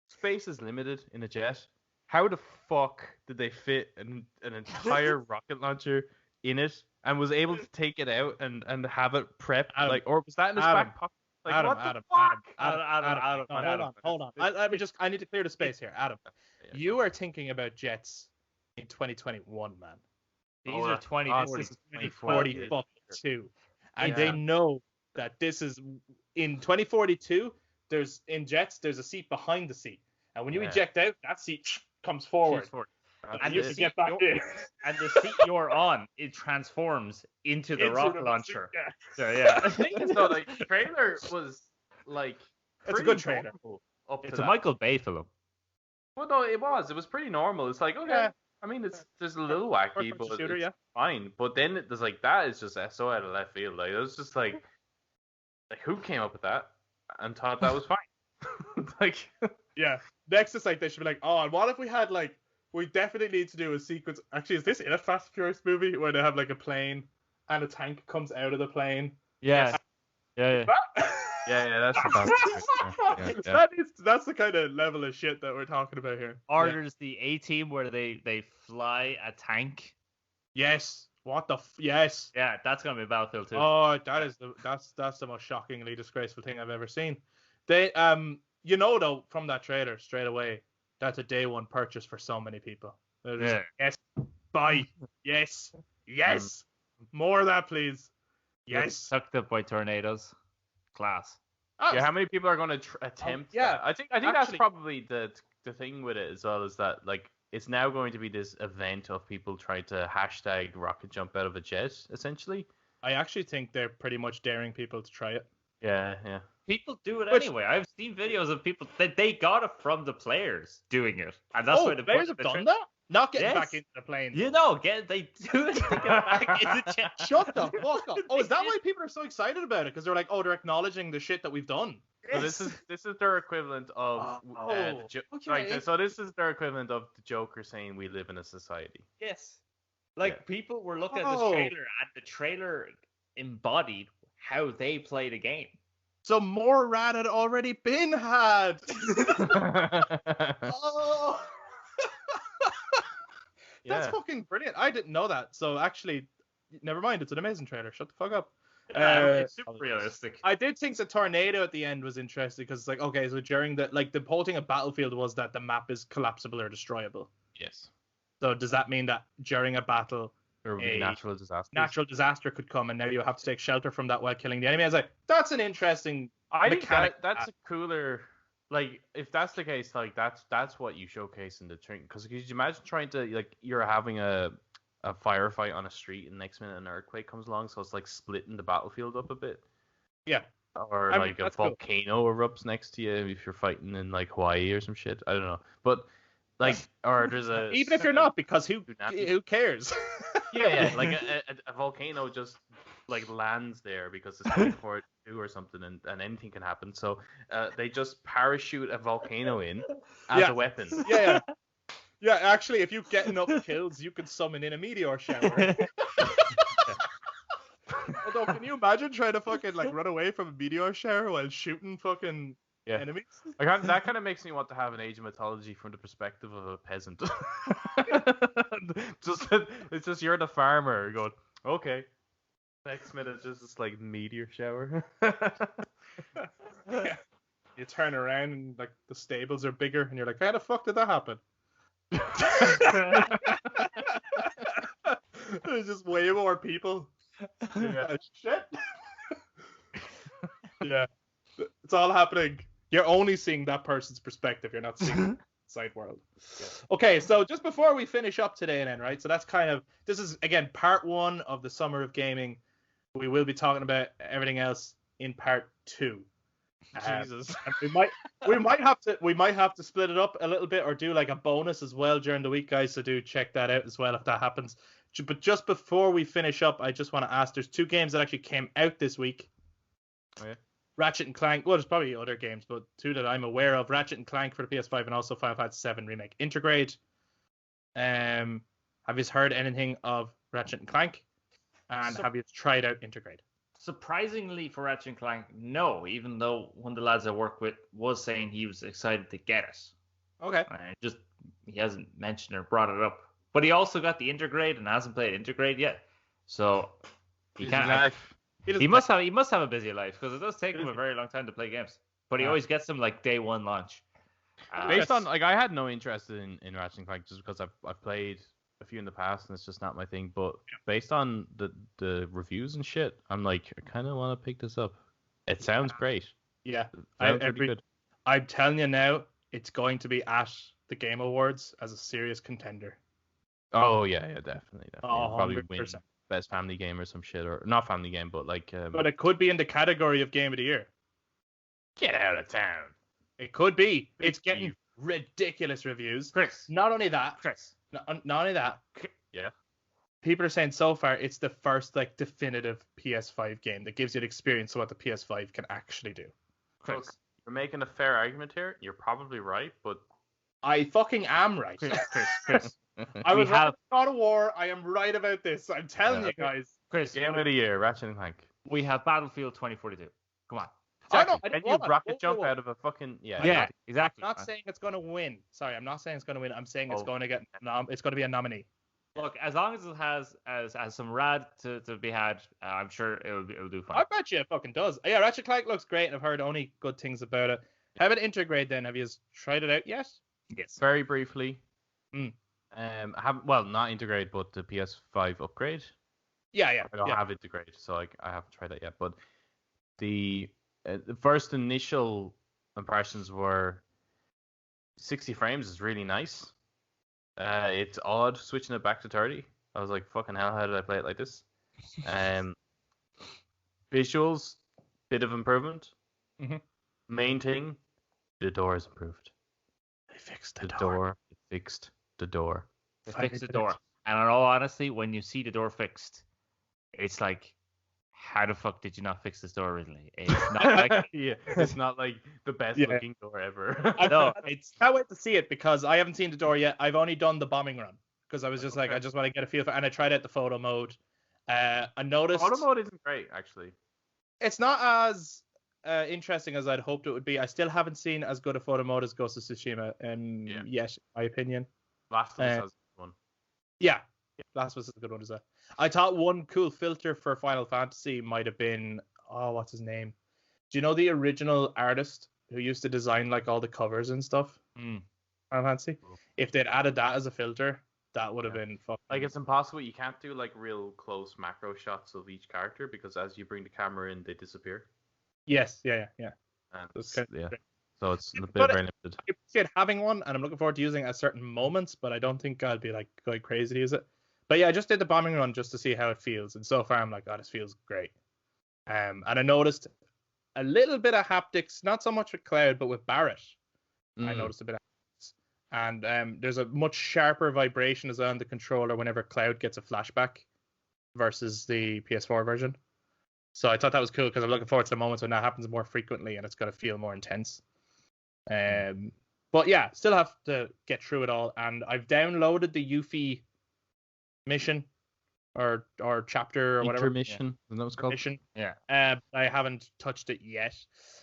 space is limited in a jet. How the fuck did they fit an entire rocket launcher in it and was able to take it out and have it prepped? Adam, like, or was that in his back pocket? Like, Adam, what the Adam, fuck? hold on. I need to clear the space here. Adam, you are thinking about jets in 2021, man. These are 20. This is 2042. And they know that this is in 2042. There's a seat behind the seat. And when you eject out, that seat comes forward. And you get back in. And the seat you're on, it transforms into the rocket launcher. So yeah. The thing is though, like, the trailer was like It's a good trailer. It's a Michael Bay film. Well, no, it was pretty normal. It's like, okay, I mean, there's a little wacky, but it's fine. But then there's like, that is just so out of left field. Like, it was just like who came up with that and thought that was fine? Like, yeah. Next, it's like they should be like, oh, and what if we had like, we definitely need to do a sequence. Actually, is this in a Fast and Furious movie where they have like a plane and a tank comes out of the plane? Yeah. Yeah. That's the That's the kind of level of shit that we're talking about here. Or there's the A-Team where they fly a tank. Yes. What the yes. Yeah, that's gonna be a Battlefield too. Oh, that's the most shockingly disgraceful thing I've ever seen. They though, from that trailer straight away, that's a day one purchase for so many people. Like, yes, buy. Yes. More of that, please. Yes. Sucked up by tornadoes. Class. Yeah, how many people are going to attempt that? I think that's probably the thing with it as well, is that like it's now going to be this event of people trying to hashtag rocket jump out of a jet, essentially. I actually think they're pretty much daring people to try it. Yeah. People do it anyway. I've seen videos of people that they got it from the players doing it, and that's why the players have done that. Not getting back into the plane. They do it to get back in the jet. Shut the fuck up. Oh, is that why people are so excited about it? Because they're like, oh, they're acknowledging the shit that we've done. Yes. So this is their equivalent of so this is their equivalent of the Joker saying we live in a society. Yes. People were looking at the trailer, and the trailer embodied how they play the game. So more RAD had already been had. That's fucking brilliant. I didn't know that. So actually, never mind. It's an amazing trailer. Shut the fuck up. It's super realistic. I did think the tornado at the end was interesting because it's like, okay, so during the whole thing of Battlefield was that the map is collapsible or destroyable. Yes. So does that mean that during a battle, there will be natural disaster could come, and now you have to take shelter from that while killing the enemy? I was like, that's an interesting. I think that's a cooler. Like, if that's the case, like that's what you showcase in the training. Because could you imagine trying to, like, you're having a firefight on a street, and next minute an earthquake comes along, so it's like splitting the battlefield up a bit. Yeah. Or a volcano erupts next to you if you're fighting in like Hawaii or some shit. I don't know, but like, or there's a even if you're not, because who cares? Yeah, like a volcano just like lands there because it's heading for 2 or something, and anything can happen. So they just parachute a volcano in as a weapon. Yeah. Yeah, actually, if you get enough kills, you can summon in a meteor shower. Although, can you imagine trying to fucking like run away from a meteor shower while shooting fucking enemies? That kind of makes me want to have an Age of Mythology from the perspective of a peasant. It's just you're the farmer going, okay. Next minute, just this like meteor shower. Yeah. You turn around and like the stables are bigger, and you're like, how the fuck did that happen? There's just way more people. Yeah. Shit. Yeah. It's all happening. You're only seeing that person's perspective. You're not seeing the side world. Yeah. Okay, so just before we finish up today then, right? So that's this is again part 1 of the summer of gaming. We will be talking about everything else in part 2. Jesus. We might have to split it up a little bit or do like a bonus as well during the week, guys. So do check that out as well if that happens. But just before we finish up, I just want to ask: there's 2 games that actually came out this week. Oh, yeah. Ratchet and Clank. Well, there's probably other games, but 2 that I'm aware of: Ratchet and Clank for the PS5, and also Final Fantasy VII Remake Intergrade. Have you heard anything of Ratchet and Clank? And have you tried out Intergrade? Surprisingly for Ratchet and Clank, no. Even though one of the lads I work with was saying he was excited to get it. Okay. He hasn't mentioned or brought it up. But he also got the Intergrade and hasn't played Intergrade yet. So he can't. He must have a busy life because it does take him a very long time to play games. But he always gets them like day 1 launch. Based on I had no interest in Ratchet and Clank just because I've played a few in the past and it's just not my thing. But based on the reviews and shit, I'm like, I kind of want to pick this up. It sounds great. Yeah, good. I'm telling you now, it's going to be at the Game Awards as a serious contender. Oh yeah, definitely. Probably 100%. win best family game or some shit, or not family game, but like. But it could be in the category of Game of the Year. Get out of town. It could be. It's getting ridiculous reviews. Chris. Not only that. Not only that. Yeah. People are saying so far it's the first like definitive PS5 game that gives you the experience of what the PS5 can actually do. Chris, look, you're making a fair argument here. You're probably right, but I fucking am right. Chris. I was right about God of War. I am right about this. I'm telling you guys. Chris, Game of the Year, Ratchet and Clank. We have Battlefield 2042. Come on. Exactly. And you rocket jump out of a fucking exactly. I'm not saying it's going to win. Sorry, I'm not saying it's going to win. I'm saying it's going to get it's going to be a nominee. Look, as long as it has some rad to be had, I'm sure it'll do fine. I bet you it fucking does. Yeah, Ratchet Clank looks great, and I've heard only good things about it. How about Intergrade then? Have you tried it out yet? Yes. Very briefly. I haven't. Well, not Intergrade, but the PS5 upgrade. Yeah. I don't have Intergrade, so I haven't tried that yet. But the first initial impressions were 60 frames is really nice. It's odd switching it back to 30. I was like, fucking hell, how did I play it like this? Visuals, bit of improvement. Mm-hmm. Main thing, the door is improved. They fixed the door. They fixed the door. They fixed the door. And in all honesty, when you see the door fixed, it's like, how the fuck did you not fix this door originally? It's not like it's not like the best looking door ever. No, it's can't wait to see it because I haven't seen the door yet. I've only done the bombing run because I was just like, I just want to get a feel for it. And I tried out the photo mode. I noticed photo mode isn't great actually. It's not as interesting as I'd hoped it would be. I still haven't seen as good a photo mode as Ghost of Tsushima yet, in my opinion. Last of Us has one. Yeah. Last of Us is a good one as well. I thought one cool filter for Final Fantasy might have been, what's his name? Do you know the original artist who used to design like all the covers and stuff? Final Fantasy? Cool. If they'd added that as a filter, that would have been fucking... Like, it's impossible. You can't do like real close macro shots of each character because as you bring the camera in, they disappear. Yes, yeah. And so it's a bit very limited. I appreciate having one, and I'm looking forward to using it at certain moments, but I don't think I'll be like going crazy to use it. But yeah, I just did the bombing run just to see how it feels, and so far I'm like, this feels great. And I noticed a little bit of haptics, not so much with Cloud, but with Barrett. I noticed a bit of haptics. And there's a much sharper vibration as well on the controller whenever Cloud gets a flashback versus the PS4 version. So I thought that was cool because I'm looking forward to the moments when that happens more frequently and it's going to feel more intense. But yeah, still have to get through it all. And I've downloaded the Yuffie mission or chapter or whatever. Intermission, isn't that what's called? Mission. Yeah. I haven't touched it yet.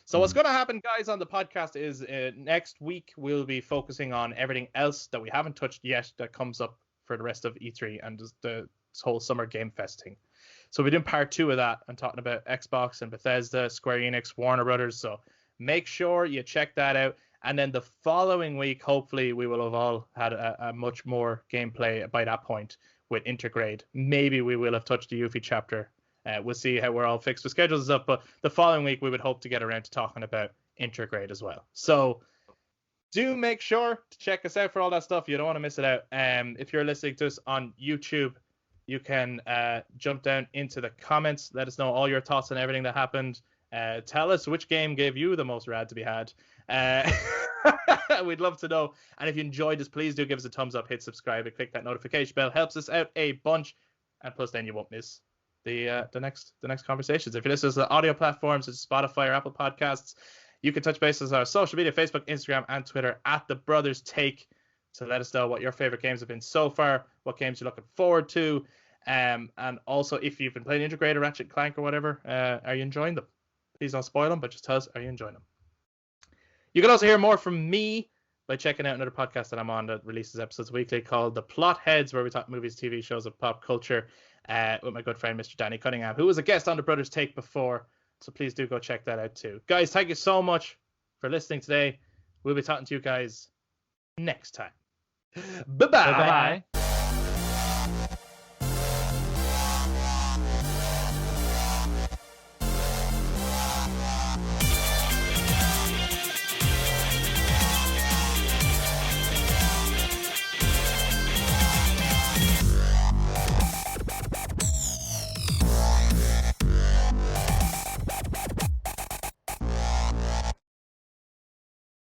So what's going to happen, guys, on the podcast is next week we'll be focusing on everything else that we haven't touched yet that comes up for the rest of E3 and this whole Summer Game Fest thing. So we're doing part 2 of that. I'm talking about Xbox and Bethesda, Square Enix, Warner Brothers. So make sure you check that out. And then the following week, hopefully, we will have all had a much more gameplay by that point with Intergrade. Maybe we will have touched the Yuffie chapter. We'll see how we're all fixed with schedules and stuff. But the following week, we would hope to get around to talking about Intergrade as well. So do make sure to check us out for all that stuff. You don't want to miss it out. If you're listening to us on YouTube, you can jump down into the comments. Let us know all your thoughts on everything that happened. Tell us which game gave you the most rad to be had. We'd love to know. And if you enjoyed this, please do give us a thumbs up, hit subscribe, and click that notification bell. Helps us out a bunch. And plus, then you won't miss the next conversations. If you listen to the audio platforms, such as Spotify or Apple Podcasts, you can touch base with our social media, Facebook, Instagram, and Twitter at The Brothers Take. So let us know what your favorite games have been so far, what games you're looking forward to, and also if you've been playing Integrated, Ratchet & Clank or whatever, are you enjoying them? Please don't spoil them, but just tell us, are you enjoying them? You can also hear more from me by checking out another podcast that I'm on that releases episodes weekly called The Plot Heads, where we talk movies, TV shows, and pop culture with my good friend, Mr. Danny Cunningham, who was a guest on The Brothers Take before. So please do go check that out too. Guys, thank you so much for listening today. We'll be talking to you guys next time. Bye-bye. Bye-bye.